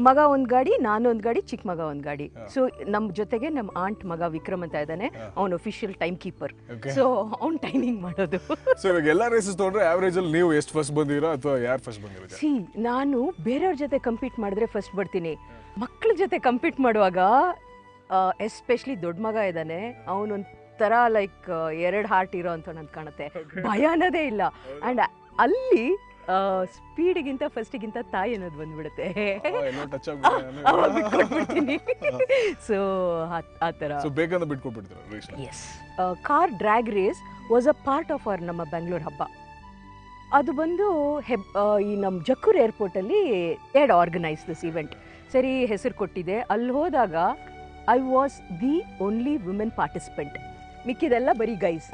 ಮಗ ಒಂದ್ ಗಾಡಿ, ನಾನು ಒಂದ್ ಗಾಡಿ, ಚಿಕ್ಕ ಮಗ ಒಂದ್ ಗಾಡಿ. ಸೊ ನಮ್ ಜೊತೆಗೆ ನಮ್ಮ ಆಂಟ್ ಮಗ ವಿಕ್ರಮ್ ಅಂತ ಇದ್ದಾನೆ, ಅವನು ಅಫಿಷಿಯಲ್ ಟೈಮ್ ಕೀಪರ್. ಸೊ ಅವ್ನ್ ಟೈಮಿಂಗ್ ಮಾಡೋದು. ಸೊ ಇವಾಗ ಎಲ್ಲ ರೇಸಸ್ ತಗೊಂಡ್ರೆ ಆವರೇಜ್ ಅಲ್ಲಿ ನೀವು ಎಷ್ಟು ಫಸ್ಟ್ ಬಂದಿರೋ ಅಥವಾ ಯಾರು ಫಸ್ಟ್ ಬಂದಿರೋ? ಸಿ, ನಾನು ಬೇರೆಯವ್ರ ಜೊತೆ ಕಂಪೀಟ್ ಮಾಡಿದ್ರೆ ಫಸ್ಟ್ ಬರ್ತೀನಿ. ಮಕ್ಕಳ ಜೊತೆ ಕಂಪೀಟ್ ಮಾಡುವಾಗ ಎಸ್ಪೆಷಲಿ ದೊಡ್ಡ ಮಗ ಇದ್ದಾನೆ, ಅವನೊಂಥರ ಲೈಕ್ 2 ಹಾರ್ಟ್ ಇರೋ ಅಂತ ನನ್ಗೆ ಕಾಣುತ್ತೆ, ಭಯ ಅನ್ನೋದೇ ಇಲ್ಲ. ಆ್ಯಂಡ್ ಅಲ್ಲಿ ಸ್ಪೀಡ್ಗಿಂತ ಫಸ್ಟಿಗಿಂತ ತಾಯಿ ಅನ್ನೋದು ಬಂದ್ಬಿಡುತ್ತೆ. ಸೊ ಆ ಥರ ಬೇಕಂತ ಬಿಟ್ಕೊಟ್ಬಿಡ್ತೀರಾ? Yes, car drag race was a part of our ನಮ್ಮ ಬೆಂಗಳೂರು ಹಬ್ಬ. ಅದು ಬಂದು ಈ ನಮ್ಮ ಜಕ್ಕೂರು ಏರ್ಪೋರ್ಟಲ್ಲಿ ಆರ್ಗನೈಸ್ ದಿಸ್ ಇವೆಂಟ್. ಸರಿ, ಹೆಸರು ಕೊಟ್ಟಿದೆ. ಅಲ್ಲಿ ಹೋದಾಗ I was the only women participant, ಮಿಕ್ಕಿದೆಲ್ಲ ಬರೀ guys.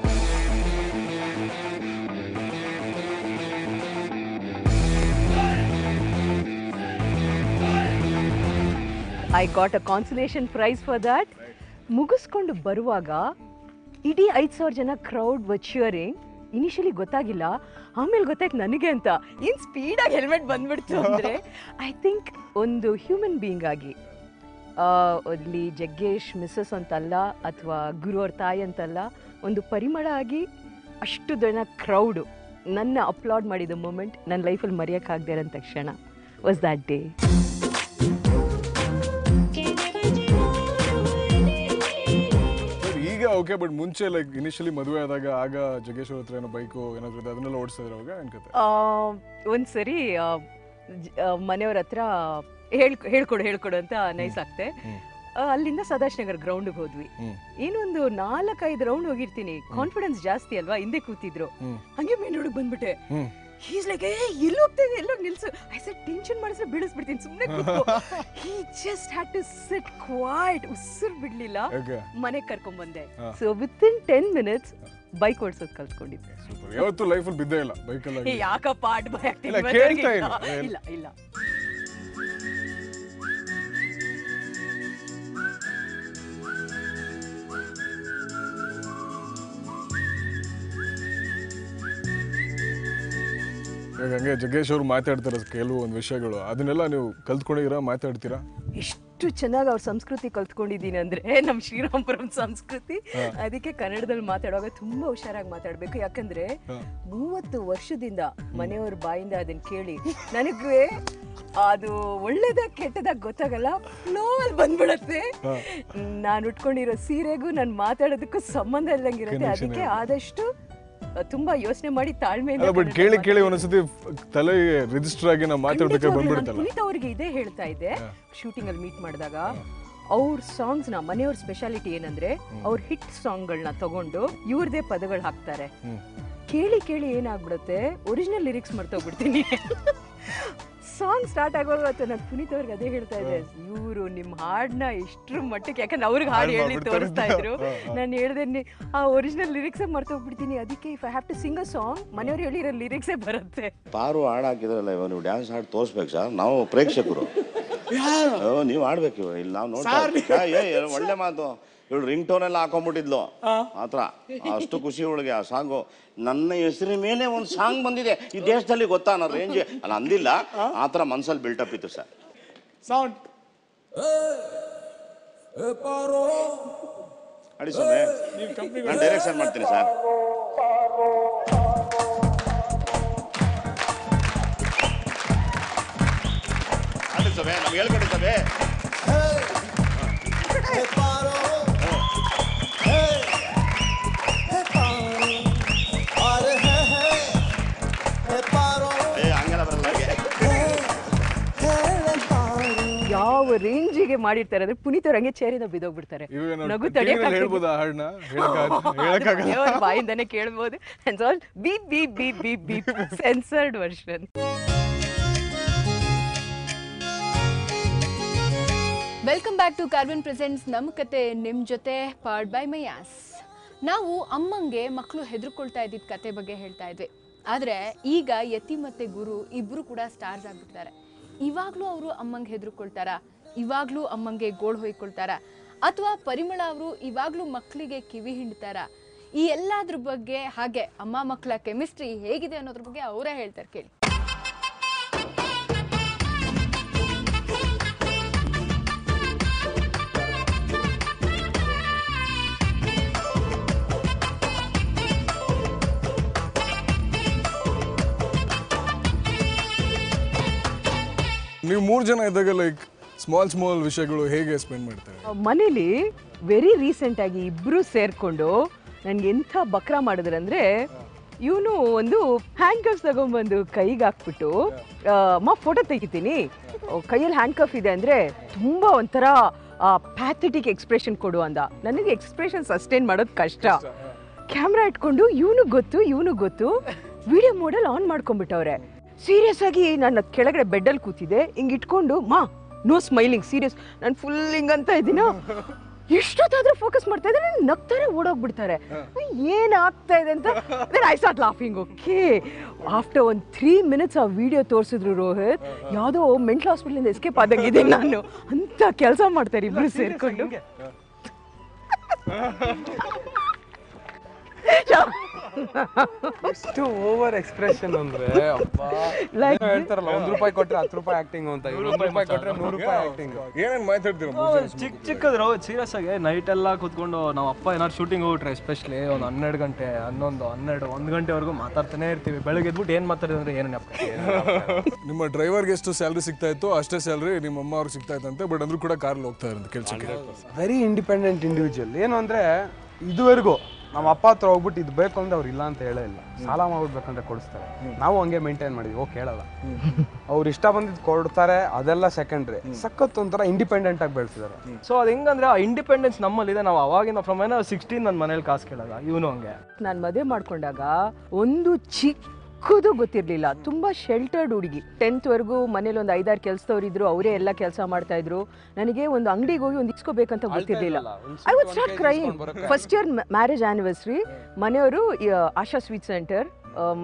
I got a consolation prize for that. ಮುಗಿಸ್ಕೊಂಡು ಬರುವಾಗ ಇಡೀ 5,000 ಜನ ಕ್ರೌಡ್ ವರ್ ಚಿಯರಿಂಗ್. ಇನಿಷಿಯಲಿ ಗೊತ್ತಾಗಿಲ್ಲ, ಆಮೇಲೆ ಗೊತ್ತಾಯ್ತು ನನಗೆ ಅಂತ. ಏನು ಸ್ಪೀಡಾಗಿ ಹೆಲ್ಮೆಟ್ ಬಂದ್ಬಿಡ್ತು ಅಂದರೆ, ಐ ಥಿಂಕ್ ಒಂದು ಹ್ಯೂಮನ್ ಬೀಯಿಂಗ್ ಆಗಿ, ಅಲ್ಲಿ ಜಗ್ಗೇಶ್ ಮಿಸ್ಸಸ್ ಅಂತಲ್ಲ ಅಥವಾ ಗುರು ಅವ್ರ ತಾಯಿ ಅಂತಲ್ಲ, ಒಂದು ಪರಿಮಳ ಆಗಿ ಅಷ್ಟು ಜನ ಕ್ರೌಡು ನನ್ನ ಅಪ್ಲಾಡ್ ಮಾಡಿದ ಮೂಮೆಂಟ್ ನನ್ನ ಲೈಫಲ್ಲಿ ಮರೆಯೋಕ್ಕಾಗದೇ ಇರೋಂಥ ಕ್ಷಣ ವಾಸ್ ದ್ಯಾಟ್ ಡೇ. ಈಗ ಓಕೆ, ಬಟ್ ಮುಂಚೆ ಲೈಕ್ ಇನಿಷಿಯಲಿ ಮದುವೆ ಆದಾಗ ಆಗ ಜಗ್ಗೇಶ್ವರ ಹತ್ರ ಏನೋ ಬೈಕು ಏನಾದ್ರು ಅದನ್ನೆಲ್ಲ ಓಡಿಸಿದ್ರೆ ಅವಾಗ ಏನು ಕತೆ? ಒಂದ್ಸರಿ ಮನೆಯವ್ರ ಹತ್ರ ಹೇಳ್ಕೊಡು ಅಂತ ನೈಸ್ ಆಗ್ತೆ. ಅಲ್ಲಿಂದ ಸದಾಶಿವನಗರ್ ಗ್ರೌಂಡ್ಗೆ ಹೋದ್ವಿ. ಏನೊಂದು 4-5 ರೌಂಡ್ ಹೋಗಿರ್ತೀನಿ. ಕಾನ್ಫಿಡೆನ್ಸ್ ಜಾಸ್ತಿ ಅಲ್ವಾ, ಹಿಂದೆ ಕೂತಿದ್ರು. ಹಂಗೆ ಮೇನ್ ರೋಡ್ ಬಂದ್ಬಿಟ್ಟೆ. He's like, hey, ಎಲ್ಲಿ ಹೋಗ್ತೇನೆ, ಎಲ್ಲೋ ನಿಲ್ಸು. I said, ಟೆನ್ಷನ್ ಮಾಡಿದ್ರೆ ಬಿಡಿಸ್ಬಿಡ್ತೀನಿ, ಸುಮ್ಮನೆ ಕೂತ್ಕೋ. He just had to sit quiet. ಉಸಿರು ಬಿಡ್ಲಿಲ್ಲ. ಮನೆಗೆ ಕರ್ಕೊಂಡ್ಬಂದೆ. ಸೊ ವಿತಿನ್ 10 minutes ಬೈಕ್ ಓಡಿಸೋದು ಕಲ್ತ್ಕೊಂಡಿದ್ದೆ. ಯಾವತ್ತೂ ಲೈಫಲ್ಲಿ ಬಿದ್ದೇ ಇಲ್ಲ ಬೈಕಲ್ಲಿ? ಯಾಕಪ್ಪ ಅಡ್ ಭಯ ಆಗ್ತೀನಿ? ಇಲ್ಲ. ಇವಾಗ ಹಂಗೆ ಜಗ್ಗೇಶ್ ಅವರು ಮಾತಾಡ್ತಾರೆ ಕೆಲವೊಂದು ವಿಷಯಗಳು, ಅದನ್ನೆಲ್ಲ ನೀವು ಕಲ್ತ್ಕೊಂಡಿದ್ದೀರಾ, ಮಾತಾಡ್ತೀರಾ? ಎಷ್ಟು ಚೆನ್ನಾಗಿ ಅವ್ರ ಸಂಸ್ಕೃತಿ ಕಲ್ತ್ಕೊಂಡಿದ್ದೀನಿ ಅಂದರೆ, ನಮ್ಮ ಶ್ರೀರಾಮಪುರಂ ಸಂಸ್ಕೃತಿ. ಅದಕ್ಕೆ ಕನ್ನಡದಲ್ಲಿ ಮಾತಾಡುವಾಗ ತುಂಬ ಹುಷಾರಾಗಿ ಮಾತಾಡಬೇಕು. ಯಾಕಂದರೆ 30 ವರ್ಷದಿಂದ ಮನೆಯವ್ರ ಬಾಯಿಂದ ಅದನ್ನು ಕೇಳಿ ನನಗೆ ಅದು ಒಳ್ಳೇದಾಗ ಕೆಟ್ಟದಾಗ ಗೊತ್ತಾಗಲ್ಲ, ಫ್ಲೋವಲ್ಲಿ ಬಂದ್ಬಿಡತ್ತೆ. ನಾನು ಉಟ್ಕೊಂಡಿರೋ ಸೀರೆಗೂ ನಾನು ಮಾತಾಡೋದಕ್ಕೂ ಸಂಬಂಧ ಇಲ್ಲಂಗಿರುತ್ತೆ. ಅದಕ್ಕೆ ಆದಷ್ಟು ತುಂಬಾ ಯೋಚನೆ ಮಾಡಿ ತಾಳ್ಮೆಯಿಂದ. ಬಟ್ ಕೇಳಿ ಒಂದ್ಸತಿ ತಲೆ ರಿಜಿಸ್ಟರ್ ಆಗಿ ನಾವು ಮಾತಾಡೋದಕ್ಕೆ ಬಂದ್ಬಿಡ್ತಲ್ಲ. ಪುನೀತ್ ಅವ್ರಿಗೆ ಇದೇ ಹೇಳ್ತಾ ಇದ್ದೆ, ಶೂಟಿಂಗ್ ಅಲ್ಲಿ ಮೀಟ್ ಮಾಡಿದಾಗ ಅವ್ರ ಸಾಂಗ್ಸ್ ನ, ಮನೆಯವ್ರ ಸ್ಪೆಷಾಲಿಟಿ ಏನಂದ್ರೆ ಅವ್ರ ಹಿಟ್ ಸಾಂಗ್ಗಳನ್ನ ತಗೊಂಡು ಇವ್ರದೇ ಪದಗಳು ಹಾಕ್ತಾರೆ. ಕೇಳಿ ಏನಾಗ್ಬಿಡುತ್ತೆ, ಒರಿಜಿನಲ್ ಲಿರಿಕ್ಸ್ ಮರ್ತೋಗ್ಬಿಡ್ತೀನಿ. ಸಾಂಗ್ ಸ್ಟಾರ್ಟ್ ಆಗುವಾಗ ನಾನು ಪುನೀತ್ ಅವ್ರಿಗೆ ಅದೇ ಹೇಳ್ತಾ ಇದ್ದೆ, ಇವರು ನಿಮ್ಮ ಹಾಡನ್ನ ಇಷ್ಟ್ರ ಮಟ್ಟಕ್ಕೆ, ಯಾಕಂದ್ರೆ ಅವ್ರಿಗೆ ಹಾಡು ಹೇಳಿ ತೋರಿಸ್ತಾ ಇದ್ರು. ನಾನು ಹೇಳ್ದೆ ಆ ಒರಿಜಿನಲ್ ಲಿರಿಕ್ಸೇ ಮರ್ತೋಗ್ಬಿಡ್ತೀನಿ. ಅದಕ್ಕೆ if I have to sing a song, ಮನೆಯವ್ರು ಹೇಳಿರೋ ಲಿರಿಕ್ಸೇ ಬರುತ್ತೆ. ಪಾರು ಹಾಡು ಹಾಕಿದ್ರಲ್ಲ, ಇವಾಗ ನೀವು ಡ್ಯಾನ್ಸ್ ಹಾಡು ತೋರಿಸ್ಬೇಕು ಸರ್, ನಾವು ಪ್ರೇಕ್ಷಕರು. ನೀವು ಆಡ್ಬೇಕು, ಇಲ್ಲಿ ನಾವು ನೋಡ್ತಾ ಒಳ್ಳೆ ಮಾತು. ಇವಳು ರಿಂಗ್ ಟೋನ್ ಎಲ್ಲ ಹಾಕೊಂಡ್ಬಿಟ್ಟಿದ್ಲು ಆತರ, ಅಷ್ಟು ಖುಷಿ ಅವಳಿಗೆ ಆ ಸಾಂಗು. ನನ್ನ ಹೆಸರಿನ ಮೇಲೆ ಒಂದು ಸಾಂಗ್ ಬಂದಿದೆ ಈ ದೇಶದಲ್ಲಿ, ಗೊತ್ತಾ ಅನ್ನೋ ರೇಂಜ್ ಅಲ್ಲ ಅಂದಿಲ್ಲ, ಆತರ ಮನ್ಸಲ್ಲಿ ಬಿಲ್ಟಪ್ ಇತ್ತು ಸರ್. ಸೌಂಡ್ ಅಡಿ ಸೊಮ್ಮೆ, ನಾನು ಡೈರೆಕ್ಷನ್ ಮಾಡ್ತೀನಿ ಸರ್. ಅಡಿ ಸೊಮ್ಮೆ, ನಮ್ಗೆ ಹೇಳ್ಕೊಡಿ ಸೊಮ್ಮೆ. ಯಾವ ರೇಂಜಿಗೆ ಮಾಡಿರ್ತಾರೆ ಅಂದ್ರೆ ಪುನೀತ್ ಅವ್ರ ಹಂಗೆ ಚೇರಿಂದ ಬಿದ್ದೋಗ್ಬಿಡ್ತಾರೆ. ನಗು ತಡೆಯಕ್ಕಾಗಲ್ಲ, ಬಾಯಿಂದಾನೆ ಕೇಳ್ಬೋದು. Censored version. Welcome back to Carbon presents ನಮ್ಮ ಕತೆ ನಿಮ್ಮ ಜೊತೆ, ಪವರ್ಡ್ ಬೈ ಮಯಾಸ್. ನಾವು ಅಮ್ಮಂಗೆ ಮಕ್ಕಳು ಹೆದರ್ಕೊಳ್ತಾ ಇದ್ದಿದ್ದ ಕತೆ ಬಗ್ಗೆ ಹೇಳ್ತಾ ಇದ್ವಿ. ಆದರೆ ಈಗ ಯತಿ ಮತ್ತು ಗುರು ಇಬ್ಬರು ಕೂಡ ಸ್ಟಾರ್ಸ್ ಆಗಿಬಿಡ್ತಾರೆ. ಇವಾಗಲೂ ಅವರು ಅಮ್ಮಂಗೆ ಹೆದರ್ಕೊಳ್ತಾರಾ? ಇವಾಗಲೂ ಅಮ್ಮಂಗೆ ಗೋಳು ಹೊಯ್ಕೊಳ್ತಾರಾ? ಅಥವಾ ಪರಿಮಳ ಅವರು ಇವಾಗಲೂ ಮಕ್ಕಳಿಗೆ ಕಿವಿ ಹಿಂಡ್ತಾರಾ? ಈ ಎಲ್ಲದ್ರ ಬಗ್ಗೆ, ಹಾಗೆ ಅಮ್ಮ ಮಕ್ಕಳ ಕೆಮಿಸ್ಟ್ರಿ ಹೇಗಿದೆ ಅನ್ನೋದ್ರ ಬಗ್ಗೆ ಅವರೇ ಹೇಳ್ತಾರೆ, ಕೇಳಿ. ನೀವು 3 ಜನ ಇದ್ದಾಗ ಲೈಕ್ ಸ್ಮಾಲ್ ವಿಷಯಗಳು ಹೇಗೆ ಸ್ಪೆಂಡ್ ಮಾಡ್ತಾರೆ ಮನೇಲಿ? ವೆರಿ ರೀಸೆಂಟ್ ಆಗಿ ಇಬ್ರು ಸೇರ್ಕೊಂಡು ನನ್ಗೆ ಎಂಥ ಬಕ್ರ ಮಾಡಿದ್ರೆ ಅಂದ್ರೆ, ಇವನು ಒಂದು ಹ್ಯಾಂಡ್ ಕಫ್ ತಗೊಂಡ್ಬಂದು ಕೈಗೆ ಹಾಕ್ಬಿಟ್ಟು ಅಮ್ಮ ಫೋಟೋ ತೆಗಿತೀನಿ, ಕೈಯಲ್ಲಿ ಹ್ಯಾಂಡ್ ಕಫ್ ಇದೆ ಅಂದ್ರೆ ತುಂಬಾ ಒಂಥರ ಪ್ಯಾಥೆಟಿಕ್ ಎಕ್ಸ್ಪ್ರೆಷನ್ ಕೊಡು ಅಂದ. ನನಗೆ ಎಕ್ಸ್ಪ್ರೆಷನ್ ಸಸ್ಟೈನ್ ಮಾಡೋದು ಕಷ್ಟ. ಕ್ಯಾಮ್ರಾ ಇಟ್ಕೊಂಡು ಇವನು ಗೊತ್ತು ವಿಡಿಯೋ ಮೋಡಲ್ ಆನ್ ಮಾಡ್ಕೊಂಡ್ಬಿಟ್ಟವ್ರೆ. ಸೀರಿಯಸ್ ಆಗಿ ನಾನು ಕೆಳಗಡೆ ಬೆಡ್ಡಲ್ಲಿ ಕೂತಿದ್ದೆ, ಹಿಂಗೆ ಇಟ್ಕೊಂಡು ನೋ ಸ್ಮೈಲಿಂಗ್, ಸೀರಿಯಸ್. ನಾನು ಫುಲ್ ಹಿಂಗಂತ ಇದ್ದೀನ, ಎಷ್ಟೊತ್ತಾದ್ರೂ ಫೋಕಸ್ ಮಾಡ್ತಾ ಇದ್ದಾರೆ, ನಗ್ತಾರೆ, ಓಡೋಗ್ಬಿಡ್ತಾರೆ. ಏನಾಗ್ತಾ ಇದೆ ಅಂತ I start laughing. Okay, after ಒಂದು 3 minutes ಆ ವಿಡಿಯೋ ತೋರಿಸಿದ್ರು ರೋಹಿತ್. ಯಾವುದೋ ಮೆಂಟಲ್ ಹಾಸ್ಪಿಟಲಿಂದ ಎಸ್ಕೇಪ್ ಆದಂಗಿದೆ ನಾನು ಅಂತ ಕೆಲಸ ಮಾಡ್ತಾರೆ ಇಬ್ರು ಸೇರ್ಕೊಂಡು. ಎಷ್ಟು ಓವರ್ ಎಕ್ಸ್ಪ್ರೆಷನ್ ಅಂದ್ರೆ ಹೇಳ್ತಾರಲ್ಲ, ₹1 ಕೊಟ್ರೆ ₹10 ಆಕ್ಟಿಂಗ್ ಅಂತ, ₹100 ಕೊಟ್ರೆ ₹100 ಆಕ್ಟಿಂಗ್. ಏನೇನು ಮಾತಾಡ್ತೀರ? ಚಿಕ್ಕದ್ರು ಸೀರಿಯಸ್ ಆಗಿ ನೈಟ್ ಎಲ್ಲ ಕೂತ್ಕೊಂಡು ನಾವು ಅಪ್ಪ ಏನಾದ್ರು ಶೂಟಿಂಗ್ ಹೋಗ್ಬಿಟ್ರೆ ಎಸ್ಪೆಷಲಿ ಒಂದು 12 ಗಂಟೆ 1 ಗಂಟೆವರೆಗೂ ಮಾತಾಡ್ತಾನೆ ಇರ್ತೀವಿ. ಬೆಳಗ್ಗೆ ಎದ್ಬಿಟ್ಟು ಏನು ಮಾತಾಡಿದ್ರೆ ಅಂದ್ರೆ ಏನು ನಿಮ್ಮ ಡ್ರೈವರ್ಗೆ ಎಷ್ಟು ಸ್ಯಾಲ್ರಿ ಸಿಗ್ತಾ ಇತ್ತು ಅಷ್ಟೇ ಸ್ಯಾಲ್ರಿ ನಿಮ್ಮ ಅಮ್ಮ ಅವ್ರಿಗೆ ಸಿಗ್ತಾ ಇತ್ತಂತೆ, ಬಟ್ ಅಂದ್ರೂ ಕೂಡ ಕಾರಲ್ಲಿ ಹೋಗ್ತಾ ಇರೋದು ಕೆಲಸಕ್ಕೆ. Very independent individual. ಏನು ಅಂದ್ರೆ ಇದುವರೆಗೂ ನಮ್ಮ ಅಪ್ಪ ಹತ್ರ ಹೋಗ್ಬಿಟ್ಟು ಇದು ಬೇಕು ಅಂದ್ರೆ ಅವ್ರು ಇಲ್ಲ ಅಂತ ಹೇಳೇ ಇಲ್ಲ. ಸಾಲ ಮಾಡ್ಬಿಡ್ಬೇಕಂದ್ರೆ ಕೊಡಿಸ್ತಾರೆ. ನಾವು ಹಂಗೆ ಮೇಂಟೈನ್ ಮಾಡಿದ್ವಿ. ಹೋಗಿ ಕೇಳಲ್ಲ, ಅವ್ರು ಇಷ್ಟ ಬಂದಿದ್ದು ಕೊಡ್ತಾರೆ, ಅದೆಲ್ಲ ಸೆಕೆಂಡ್ರಿ. ಸಖತ್ ಒಂಥರ ಇಂಡಿಪೆಂಡೆಂಟ್ ಆಗಿ ಬೆಳೆಸಿದ್ದಾರೆ. ಸೊ ಅದು ಹೆಂಗಂದ್ರೆ ಆ ಇಂಡಿಪೆಂಡೆನ್ಸ್ ನಮ್ಮಲ್ಲಿದೆ. ನಾವು ಅವಾಗಿಂದ ಫ್ರಮ್ 16 ನನ್ನ ಮನೇಲಿ ಕಾಸು ಕೇಳಲ್ಲ. ಇವನು ಹಂಗೆ. ನಾನು ಮದುವೆ ಮಾಡ್ಕೊಂಡಾಗ ಒಂದು ಚಿಕ್ಕದು ಗೊತ್ತಿರಲಿಲ್ಲ. ತುಂಬ ಶೆಲ್ಟರ್ಡ್ ಹುಡುಗಿ. 10th ವರೆಗೂ ಮನೇಲಿ ಒಂದು 5-6 ಕೆಲಸದವ್ರು ಇದ್ರು, ಅವರೇ ಎಲ್ಲ ಕೆಲಸ ಮಾಡ್ತಾ ಇದ್ರು. ನನಗೆ ಒಂದು ಅಂಗಡಿಗೆ ಹೋಗಿ ಒಂದು ಇಸ್ಕೋಬೇಕಂತ ಗೊತ್ತಿರಲಿಲ್ಲ. I would start crying. First year marriage anniversary, ಮನೆಯವರು ಆಶಾ ಸ್ವೀಟ್ ಸೆಂಟರ್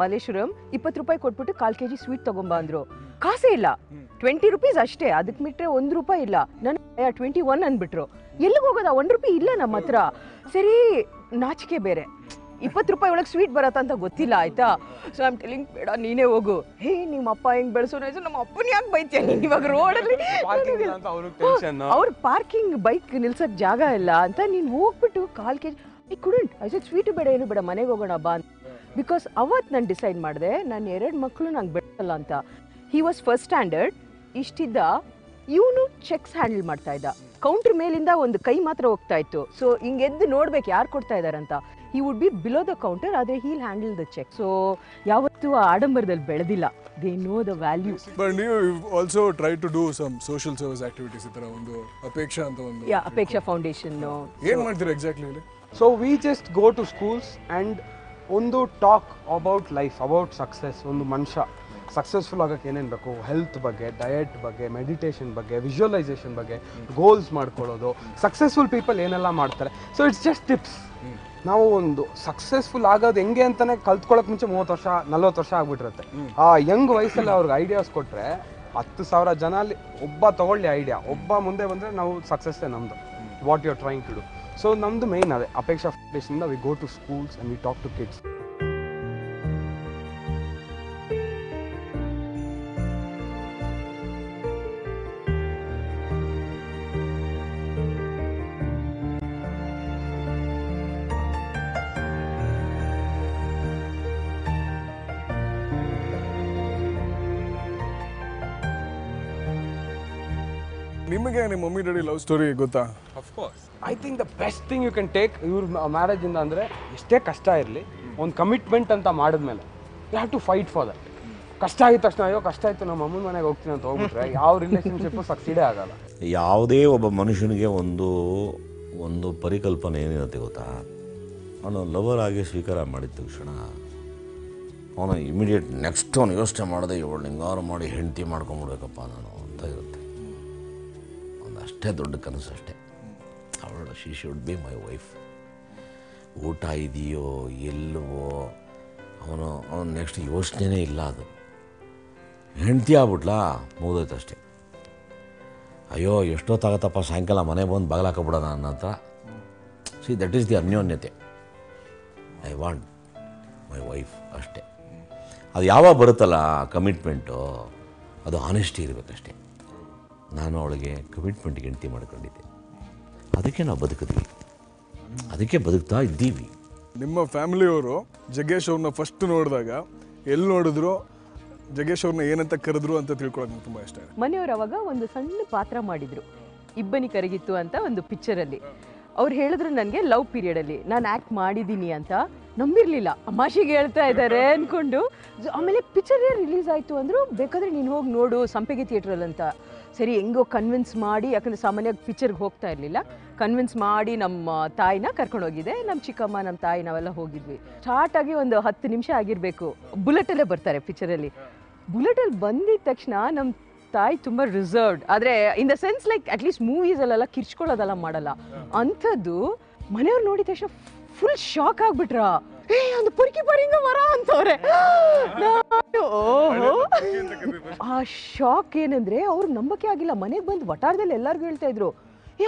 ಮಲ್ಲೇಶ್ವರಂ ₹20 ಕೊಟ್ಬಿಟ್ಟು 1/4 kg ಸ್ವೀಟ್ ತಗೊಂಬ ಅಂದ್ರು. ಕಾಸೇ ಇಲ್ಲ, ₹20 ಅಷ್ಟೇ. ಅದಕ್ಕೆ ಬಿಟ್ಟರೆ ₹1 ಇಲ್ಲ. ನನ್ನ 21 ಅಂದ್ಬಿಟ್ರು. ಎಲ್ಲಿಗೆ ಹೋಗೋದ? ₹1 ಇಲ್ಲ ನಮ್ಮ ಹತ್ರ. ಸರಿ, ನಾಚಿಕೆ ಬೇರೆ. ₹20 ಒಳಗೆ ಸ್ವೀಟ್ ಬರತ್ತ ಅಂತ ಗೊತ್ತಿಲ್ಲ, ಆಯ್ತಾ? ಸೊ ಐಮ್ ಟೆಲಿಂಗ್, ಬೇಡ ನೀನೇ ಹೋಗು. ಹೇ, ನಿಮ್ಮ ಅಪ್ಪ ಹೆಂಗ್ ಬೆಳೆಸೋಣ, ನಮ್ಮ ಅಪ್ಪನ ಯಾಕೆ ಬೈತೀಯ ನೀನು ಇವಾಗ ರೋಡಲ್ಲಿ? ಅವ್ರ ಪಾರ್ಕಿಂಗ್ ಬೈಕ್ ನಿಲ್ಸಕ್ ಜಾಗ ಇಲ್ಲ ಅಂತ ನೀನು ಹೋಗ್ಬಿಟ್ಟು 1/4 kg. I couldn't. I said sweet ಬೇಡ, ಏನು ಬೇಡ, ಮನೆಗೆ ಹೋಗೋಣ ಬಾ ಅಂತ. ಬಿಕಾಸ್ ಅವತ್ತು ನಾನು ಡಿಸೈಡ್ ಮಾಡಿದೆ, ನಾನು 2 ಮಕ್ಕಳು ನಂಗೆ ಬೆಳೆಸಲ್ಲ ಅಂತ. ಹಿ ವಾಸ್ ಫಸ್ಟ್ ಸ್ಟ್ಯಾಂಡರ್ಡ್, ಇಷ್ಟಿದ್ದ. ಇವನು ಚೆಕ್ಸ್ ಹ್ಯಾಂಡಲ್ ಮಾಡ್ತಾ ಇದ್ದ. ಕೌಂಟರ್ ಮೇಲಿಂದ ಒಂದು ಕೈ ಮಾತ್ರ ಹೋಗ್ತಾ ಇತ್ತು. ಸೊ ಹಿಂಗೆದ್ದು ನೋಡ್ಬೇಕು ಯಾರು ಕೊಡ್ತಾ ಇದಾರಂತ. he would be below the counter, ಆದರೆ he'll handle the check. So ಯಾವತ್ತೂ ಆಡಂಬರದಲ್ಲಿ ಬೆಳೆದಿಲ್ಲ. They know the value. But you also try to do some social service activities. ಈ ತರ ಒಂದು ಅಪೇಕ್ಷಾ ಅಂತ ಒಂದು. Yeah, Apeksha foundation. ಏನು ಮಾಡ್ತೀರಾ ಎಕ್ಸಾಕ್ಟ್ಲಿ ಇಲ್ಲಿ? So we just go to schools and ಒಂದು talk about life, about success. ಒಂದು ಮನುಷ್ಯ ಸಕ್ಸಸ್ಫುಲ್ ಆಗೋಕ್ಕೆ ಏನೇನು ಬೇಕು, ಹೆಲ್ತ್ ಬಗ್ಗೆ, ಡಯಟ್ ಬಗ್ಗೆ, ಮೆಡಿಟೇಷನ್ ಬಗ್ಗೆ, ವಿಜುವಲೈಸೇಷನ್ ಬಗ್ಗೆ, ಗೋಲ್ಸ್ ಮಾಡ್ಕೊಳ್ಳೋದು, ಸಕ್ಸಸ್ಫುಲ್ ಪೀಪಲ್ ಏನೆಲ್ಲ ಮಾಡ್ತಾರೆ. So it's just tips. ನಾವು ಒಂದು ಸಕ್ಸಸ್ಫುಲ್ ಆಗೋದು ಹೆಂಗೆ ಅಂತಾನೆ ಕಲ್ತ್ಕೊಳ್ಳೋಕೆ ಮುಂಚೆ 30 ವರ್ಷ 40 ವರ್ಷ ಆಗ್ಬಿಟ್ಟಿರುತ್ತೆ. ಆ ಯಂಗ್ ವಯಸ್ಸಲ್ಲಿ ಅವ್ರಿಗೆ ಐಡಿಯಾಸ್ ಕೊಟ್ಟರೆ 10,000 ಜನ ಅಲ್ಲಿ ಒಬ್ಬ ತಗೊಳ್ಳಿ ಐಡಿಯಾ, ಒಬ್ಬ ಮುಂದೆ ಬಂದರೆ ನಾವು ಸಕ್ಸಸ್ಸೇ ನಮ್ಮದು. What you are trying to do. So ನಮ್ಮದು ಮೇಯ್ನ್ ಅದೇ Apeksha foundation. We go to schools and we talk to kids. ನಿಮಗೆ ನಿಮ್ಮ ಮಮ್ಮಿ ಡ್ಯಾಡಿ ಲವ್ ಸ್ಟೋರಿ ಗೊತ್ತಾ? Of course. I think the best thing you can take ಇವ್ರ ಮ್ಯಾರೇಜಿಂದ ಅಂದರೆ, ಎಷ್ಟೇ ಕಷ್ಟ ಇರಲಿ, ಒಂದು ಕಮಿಟ್ಮೆಂಟ್ ಅಂತ ಮಾಡಿದ್ಮೇಲೆ you have to fight for that. ಕಷ್ಟ ಆಗಿದ ತಕ್ಷಣ ಅಯ್ಯೋ ಕಷ್ಟ ಆಯಿತು ನಮ್ಮ ಅಮ್ಮನ ಮನೆಗೆ ಹೋಗ್ತೀನಿ ಅಂತ ಹೋಗ್ಬಿಟ್ರೆ ಯಾವ ರಿಲೇಷನ್ಶಿಪ್ಪು ಸಕ್ಸೀಡೇ ಆಗಲ್ಲ. ಯಾವುದೇ ಒಬ್ಬ ಮನುಷ್ಯನಿಗೆ ಒಂದು ಪರಿಕಲ್ಪನೆ ಏನಿರುತ್ತೆ ಗೊತ್ತಾ? ಅವನು ಲವರ್ ಆಗಿ ಸ್ವೀಕಾರ ಮಾಡಿದ ತಕ್ಷಣ ಅವನು ಇಮಿಡಿಯೇಟ್ ನೆಕ್ಸ್ಟ್ ಅವನು ಯೋಚನೆ ಮಾಡಿದೆ, ಇವಳು ಹಿಂಗಾರು ಮಾಡಿ ಹೆಂಡತಿ ಮಾಡ್ಕೊಂಬಿಡ್ಬೇಕಪ್ಪ ನಾನು ಅಂತ ಇರುತ್ತೆ. ಒಂದು ಅಷ್ಟೇ ದೊಡ್ಡ ಕನಸು ಅಷ್ಟೇ. ಅವಳು she should be my wife. ಊಟ ಇದೆಯೋ ಇಲ್ಲವೋ ಅವನು ನೆಕ್ಸ್ಟ್ ಯೋಚನೆನೇ ಇಲ್ಲ. ಅದು ಹೆಂಡ್ತಿ ಆಗ್ಬಿಟ್ಲಾ ಮುಗಿದೋಯ್ತು ಅಷ್ಟೇ. ಅಯ್ಯೋ ಎಷ್ಟೊತ್ತಾಗತ್ತಪ್ಪ ಸಾಯಂಕಾಲ ಮನೆಗೆ ಬಂದು ಬಾಗಿಲು ಹಾಕೊಬಿಡೋಣ ನನ್ನ ಹತ್ರ. ಸಿ ದಟ್ ಈಸ್ ದಿ ಅನ್ಯೋನ್ಯತೆ. ಐ ವಾಂಟ್ ಮೈ ವೈಫ್ ಅಷ್ಟೇ. ಅದು ಯಾವಾಗ ಬರುತ್ತಲ್ಲ ಕಮಿಟ್ಮೆಂಟು, ಅದು ಆನೆಸ್ಟಿ ಇರಬೇಕಷ್ಟೇ. ನಾನು ಅವಳಿಗೆ ಕಮಿಟ್ಮೆಂಟ್ಗೆ ಹೆಂಡ್ತಿ ಮಾಡ್ಕೊಂಡಿದ್ದೆ, ಅದಕ್ಕೆ ನಾವು ಬದುಕಿದ್ವಿ, ಅದಕ್ಕೆ ಬದುಕ್ತಾ ಇದ್ದೀವಿ. ನಿಮ್ಮ ಫ್ಯಾಮಿಲಿಯವರು ಜಗ್ಗೇಶ್ ಅವ್ರನ್ನ ಫಸ್ಟ್ ನೋಡಿದಾಗ ಎಲ್ಲಿ ನೋಡಿದ್ರು ಜಗ್ಗೇಶ್ ಅವ್ರನ್ನ ಏನಂತ ಕರೆದ್ರು ಅಂತ ತಿಳ್ಕೊಳ್ಳೋದು ನಂಗೆ ತುಂಬ ಇಷ್ಟ ಇದೆ. ಮನೆಯವರು ಅವಾಗ ಒಂದು ಸಣ್ಣ ಪಾತ್ರ ಮಾಡಿದ್ರು, ಇಬ್ಬನಿ ಕರಗಿತ್ತು ಅಂತ ಒಂದು ಪಿಕ್ಚರಲ್ಲಿ. ಅವ್ರು ಹೇಳಿದ್ರು ನನಗೆ ಲವ್ ಪೀರಿಯಡಲ್ಲಿ ನಾನು ಆ್ಯಕ್ಟ್ ಮಾಡಿದ್ದೀನಿ ಅಂತ. ನಂಬಿರಲಿಲ್ಲ, ಅಮಾಶಿಗೆ ಹೇಳ್ತಾ ಇದ್ದಾರೆ ಅಂದ್ಕೊಂಡು. ಆಮೇಲೆ ಪಿಕ್ಚರೇ ರಿಲೀಸ್ ಆಯಿತು ಅಂದರು, ಬೇಕಾದರೆ ನೀನು ಹೋಗಿ ನೋಡು ಸಂಪೆಗೆ ಥಿಯೇಟ್ರಲ್ಲಿ ಅಂತ. ಸರಿ ಹೆಂಗೋ ಕನ್ವಿನ್ಸ್ ಮಾಡಿ, ಯಾಕಂದರೆ ಸಾಮಾನ್ಯವಾಗಿ ಪಿಕ್ಚರ್ಗೆ ಹೋಗ್ತಾ ಇರಲಿಲ್ಲ, ಕನ್ವಿನ್ಸ್ ಮಾಡಿ ನಮ್ಮ ತಾಯಿನ ಕರ್ಕೊಂಡೋಗಿದ್ದೆ. ನಮ್ಮ ಚಿಕ್ಕಮ್ಮ ನಮ್ಮ ತಾಯಿ ನಾವೆಲ್ಲ ಹೋಗಿದ್ವಿ. ಸ್ಟಾರ್ಟ್ ಆಗಿ ಒಂದು 10 ನಿಮಿಷ ಆಗಿರಬೇಕು, ಬುಲೆಟಲ್ಲೇ ಬರ್ತಾರೆ ಪಿಕ್ಚರಲ್ಲಿ. ಬುಲೆಟಲ್ಲಿ ಬಂದಿದ ತಕ್ಷಣ ನಮ್ಮ ತಾಯಿ ತುಂಬ ರಿಸರ್ವ್ಡ್, ಆದರೆ in the sense like at least ಮೂವೀಸಲ್ಲೆಲ್ಲ ಕಿರ್ಚ್ಕೊಳ್ಳೋದೆಲ್ಲ ಮಾಡಲ್ಲ ಅಂಥದ್ದು. ಮನೆಯವ್ರು ನೋಡಿದ ತಕ್ಷಣ ಫುಲ್ ಶಾಕ್ ಆಗ್ಬಿಟ್ರ. ಒಂದು ಪುರ್ಕಿ ಪರಿಂಗ ಮರ ಅಂತವ್ರೆ. ಆ ಶಾಕ್ ಏನಂದ್ರೆ ಅವ್ರಿಗೆ ನಂಬಕ್ಕೆ ಆಗಿಲ್ಲ. ಮನೆಗೆ ಬಂದು ವಟಾರದಲ್ಲಿ ಎಲ್ಲರಿಗೂ ಹೇಳ್ತಾ ಇದ್ರು,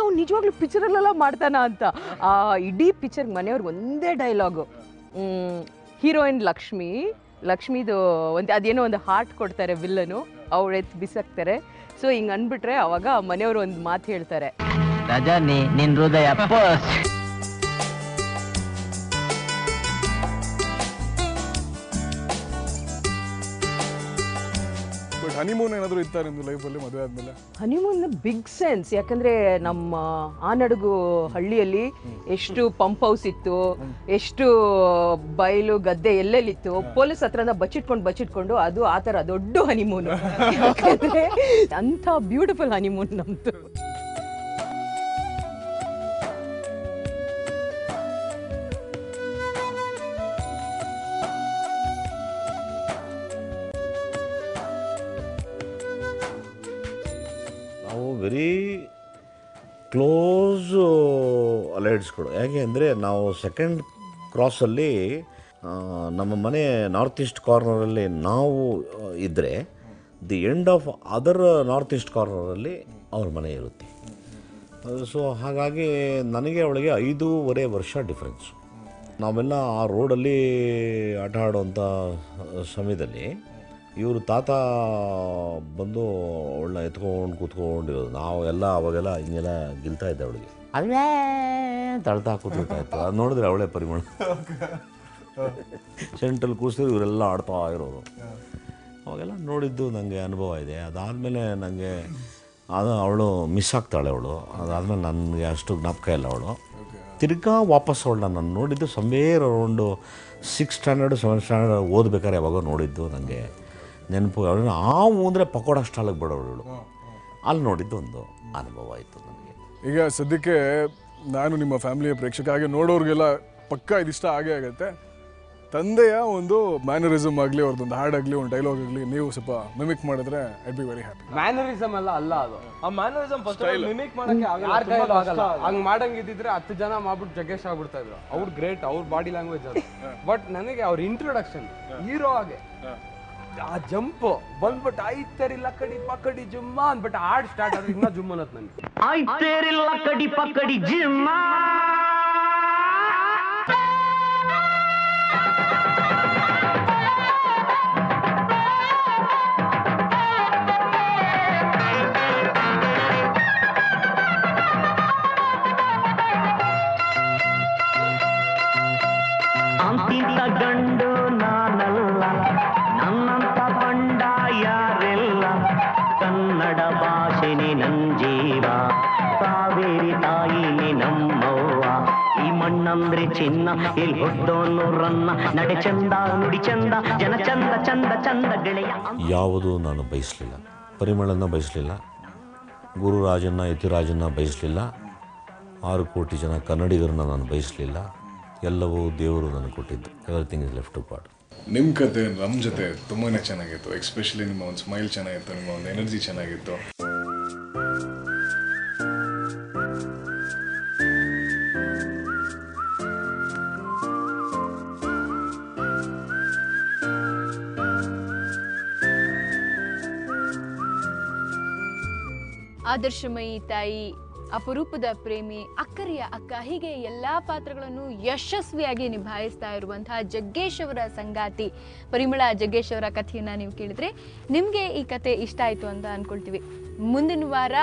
ಅವ್ನು ನಿಜವಾಗ್ಲೂ ಪಿಕ್ಚರಲ್ಲೆಲ್ಲ ಮಾಡ್ತಾನ ಅಂತ. ಆ ಇಡೀ ಪಿಕ್ಚರ್ಗೆ ಮನೆಯವ್ರಿಗೆ ಒಂದೇ ಡೈಲಾಗು, ಹೀರೋಯಿನ್ ಲಕ್ಷ್ಮಿದು ಒಂದು ಅದೇನೋ ಒಂದು ಹಾರ್ಟ್ ಕೊಡ್ತಾರೆ ವಿಲ್ಲನು, ಅವ್ರು ಎತ್ತು ಬಿಸಾಕ್ತಾರೆ. ಸೊ ಹಿಂಗೆ ಅಂದ್ಬಿಟ್ರೆ ಅವಾಗ ಮನೆಯವರು ಒಂದು ಮಾತು ಹೇಳ್ತಾರೆ, ರಜನಿ ನಿನ್ ಹೃದಯ ಹನಿಮೂನ್ ಏನಾದರೂ ಇತ್ತಾ ನಿಮ್ಮದು ಲೈಫಲ್ಲಿ ಮದುವೆ ಆದಮೇಲೆ? ಹನಿಮೂನ್ ಬಿಗ್ ಸೆನ್ಸ್, ಯಾಕಂದರೆ ನಮ್ಮ ಆನಡುಗು ಹಳ್ಳಿಯಲ್ಲಿ ಎಷ್ಟು ಪಂಪ್ ಹೌಸ್ ಇತ್ತು, ಎಷ್ಟು ಬಯಲು ಗದ್ದೆ ಎಲ್ಲೆಲ್ಲಿತ್ತು, ಪೊಲೀಸ್ ಹತ್ರನ ಬಚ್ಚಿಟ್ಕೊಂಡು ಅದು ಆ ಥರ ದೊಡ್ಡ ಹನಿಮೂನು. ಯಾಕಂದರೆ ಅಂಥ ಬ್ಯೂಟಿಫುಲ್ ಹನಿಮೂನ್ ನಮ್ಮದು. ವೆರಿ ಕ್ಲೋಸ್ ಅಲೈಡ್ಸ್ಗಳು. ಯಾಕೆ ಅಂದರೆ ನಾವು ಸೆಕೆಂಡ್ ಕ್ರಾಸಲ್ಲಿ ನಮ್ಮ ಮನೆ ನಾರ್ತ್ ಈಸ್ಟ್ ಕಾರ್ನರಲ್ಲಿ ನಾವು ಇದ್ದರೆ, the end of other north east ಕಾರ್ನರಲ್ಲಿ ಅವ್ರ ಮನೆ ಇರುತ್ತೆ. ಸೊ ಹಾಗಾಗಿ ನನಗೆ ಅವಳಿಗೆ 5.5 ವರ್ಷ ಡಿಫ್ರೆನ್ಸು. ನಾವೆಲ್ಲ ಆ ರೋಡಲ್ಲಿ ಆಟ ಆಡೋವಂಥ ಸಮಯದಲ್ಲಿ ಇವರು ತಾತ ಬಂದು ಅವಳನ್ನ ಎತ್ಕೊಂಡು ಕೂತ್ಕೊಂಡಿರೋದು. ನಾವು ಎಲ್ಲ ಅವಾಗೆಲ್ಲ ಹಿಂಗೆಲ್ಲ ಗಿಲ್ತಾ ಇದ್ದೆ ಅವಳಿಗೆ, ಅಲ್ಲೇ ತಳ್ತಾ ಕೂತ್ಕೊಳ್ತಾ ಇತ್ತು. ಅದು ನೋಡಿದ್ರೆ ಅವಳೇ ಪರಿಮಳ ಸೆಂಟ್ರಲ್ಲಿ ಕೂರಿಸಿದ್ರು ಇವರೆಲ್ಲ ಆಡ್ತಾ ಇರೋರು. ಅವಾಗೆಲ್ಲ ನೋಡಿದ್ದು ನನಗೆ ಅನುಭವ ಇದೆ. ಅದಾದಮೇಲೆ ನನಗೆ ಅವಳು ಮಿಸ್ ಆಗ್ತಾಳೆ. ಅದಾದಮೇಲೆ ನನಗೆ ಅಷ್ಟು ಜ್ಞಾಪಕ ಇಲ್ಲ. ತಿರ್ಗಾ ವಾಪಸ್ ಅವಳನ್ನ ನಾನು ನೋಡಿದ್ದು somewhere around 6th standard 7th standard ಓದ್ಬೇಕಾದ್ರೆ ಯಾವಾಗ ನೋಡಿದ್ದು ನನಗೆ ನೆನಪು. ಅವಳನ್ನ ಅಂದರೆ ಪಕೋಡ ಸ್ಟಾಲಿಗೆ ಬಿಡೋಳು, ಅಲ್ಲಿ ನೋಡಿದ್ದು ಒಂದು ಅನುಭವ ಆಯಿತು ನನಗೆ. ಈಗ ಸದ್ಯಕ್ಕೆ ನಾನು ನಿಮ್ಮ ಫ್ಯಾಮಿಲಿಯ ಪ್ರೇಕ್ಷಕ ಹಾಗೆ ನೋಡೋರಿಗೆಲ್ಲ ಪಕ್ಕ ಇದಿಷ್ಟ ಆಗೇ ಆಗುತ್ತೆ. ತಂದೆಯ ಒಂದು ಮ್ಯಾನರಿಸಮ್ ಆಗಲಿ, ಅವ್ರದ್ದೊಂದು ಹಾಡಾಗಲಿ, ಒಂದು ಡೈಲಾಗ್ ಆಗಲಿ ನೀವು ಸ್ವಲ್ಪ ಮಿಮಿಕ್ ಮಾಡಿದ್ರೆ I be very happy. Mannerism ಅಲ್ಲ ಅದು, ಆ ಮ್ಯಾನರಿಸಮ್ ಫಸ್ಟ್ ಮಿಮಿಕ್ ಮಾಡಕ್ಕೆ ಆಗಲ್ಲ. ಹಂಗ್ ಮಾಡಂಗಿದ್ರೆ 10 ಜನ ಮಾಡ್ಬಿಟ್ಟು ಜಗ್ಗೇಶ್ ಆಗ್ಬಿಡ್ತಾ ಇದ್ರು. ಅವ್ರು ಗ್ರೇಟ್, ಅವ್ರ ಬಾಡಿ ಲ್ಯಾಂಗ್ವೇಜ್ ಅದು. ಬಟ್ ನನಗೆ ಅವ್ರ ಇಂಟ್ರೊಡಕ್ಷನ್ ಹೀರೋ ಹಾಗೆ ಆ ಜಂಪ್ ಬಂದ್ಬಿಟ್ಟು ಆಯ್ತೇರಿಲ್ಲ ಕಡಿ ಪಕ್ಕಡಿ ಜುಮ್ಮ ಅಂದ್ಬಿಟ್ಟು ಹಾಡ್ ಸ್ಟಾರ್ಟ್ ಆದ್ರೆ ಇನ್ನ ಜುಮ್ ಅನ್ನತ್ ನನಗೆ. ಆಯ್ತೇರಿಲ್ಲ ಕಡಿ ಪಕ್ಕಡಿ ಜುಮ್ಮ ಅಂತಿಂತ ಗಂಡು ನಾನಲ್ಲ, ನನ್ನಂತ ಬಂಡ ಯಾರೆಲ್ಲ, ಕನ್ನಡ ಭಾಷೆನೆ ನನ್ ಜೀವ, ಕಾವೇರಿ ತಾಯಿನಿ ನಮ್ಮವ್ವ, ಈ ಮಣ್ಣಂದ್ರೆ ಚಿನ್ನ, ಇಲ್ಲಿ ಹುಟ್ಟೋನು ರನ್ನ, ನಡೆ ಚಂದ ನುಡಿ ಚಂದ, ಜನ ಚಂದ ಚಂದ ಚಂದ ಗೆಳೆಯ. ಯಾವುದೂ ನಾನು ಬಯಸಲಿಲ್ಲ, ಪರಿಮಳನ ಬಯಸಲಿಲ್ಲ, ಗುರುರಾಜನ್ನ ಯತಿರಾಜನ್ನ ಬಯಸಲಿಲ್ಲ, 6 ಕೋಟಿ ಜನ ಕನ್ನಡಿಗರನ್ನ ನಾನು ಬಯಸಲಿಲ್ಲ. ಎಲ್ಲವೂ ದೇವರು ನನಗೆ ಕೊಟ್ಟಿದ್ದು. Everything is left to God. ನಿಮ್ಮ ಕತೆ ನಮ್ಮ ಜೊತೆ ತುಂಬಾ ಚೆನ್ನಾಗಿತ್ತು. ಎಸ್ಪೆಷಲಿ ನಿಮ್ಮ ಒಂದು ಸ್ಮೈಲ್ ಚೆನ್ನಾಗಿತ್ತು, ನಿಮ್ಮ ಒಂದು ಎನರ್ಜಿ ಚೆನ್ನಾಗಿತ್ತು. ಆದರ್ಶಮಯಿ ತಾಯಿ, ಅಪರೂಪದ ಪ್ರೇಮಿ, ಅಕ್ಕರಿಯ ಅಕ್ಕ, ಹೀಗೆ ಎಲ್ಲ ಪಾತ್ರಗಳನ್ನು ಯಶಸ್ವಿಯಾಗಿ ನಿಭಾಯಿಸ್ತಾ ಇರುವಂತಹ ಜಗ್ಗೇಶ್ ಅವರ ಸಂಗಾತಿ ಪರಿಮಳ ಜಗ್ಗೇಶ್ ಅವರ ಕಥೆಯನ್ನು ನೀವು ಕೇಳಿದ್ರೆ ನಿಮಗೆ ಈ ಕತೆ ಇಷ್ಟ ಆಯಿತು ಅಂತ ಅಂದ್ಕೊಳ್ತೀವಿ. ಮುಂದಿನ ವಾರ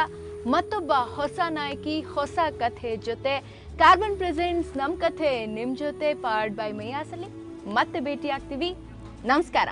ಮತ್ತೊಬ್ಬ ಹೊಸ ನಾಯಕಿ, ಹೊಸ ಕಥೆ ಜೊತೆ ಕಾರ್ಬನ್ ಪ್ರೆಸೆಂಟ್ಸ್ ನಮ್ಮ ಕಥೆ ನಿಮ್ಮ ಜೊತೆ ಪಾರ್ಡ್ ಬೈ ಮೈಯಾಸಲ್ಲಿ ಮತ್ತೆ ಭೇಟಿ ಆಗ್ತೀವಿ. ನಮಸ್ಕಾರ.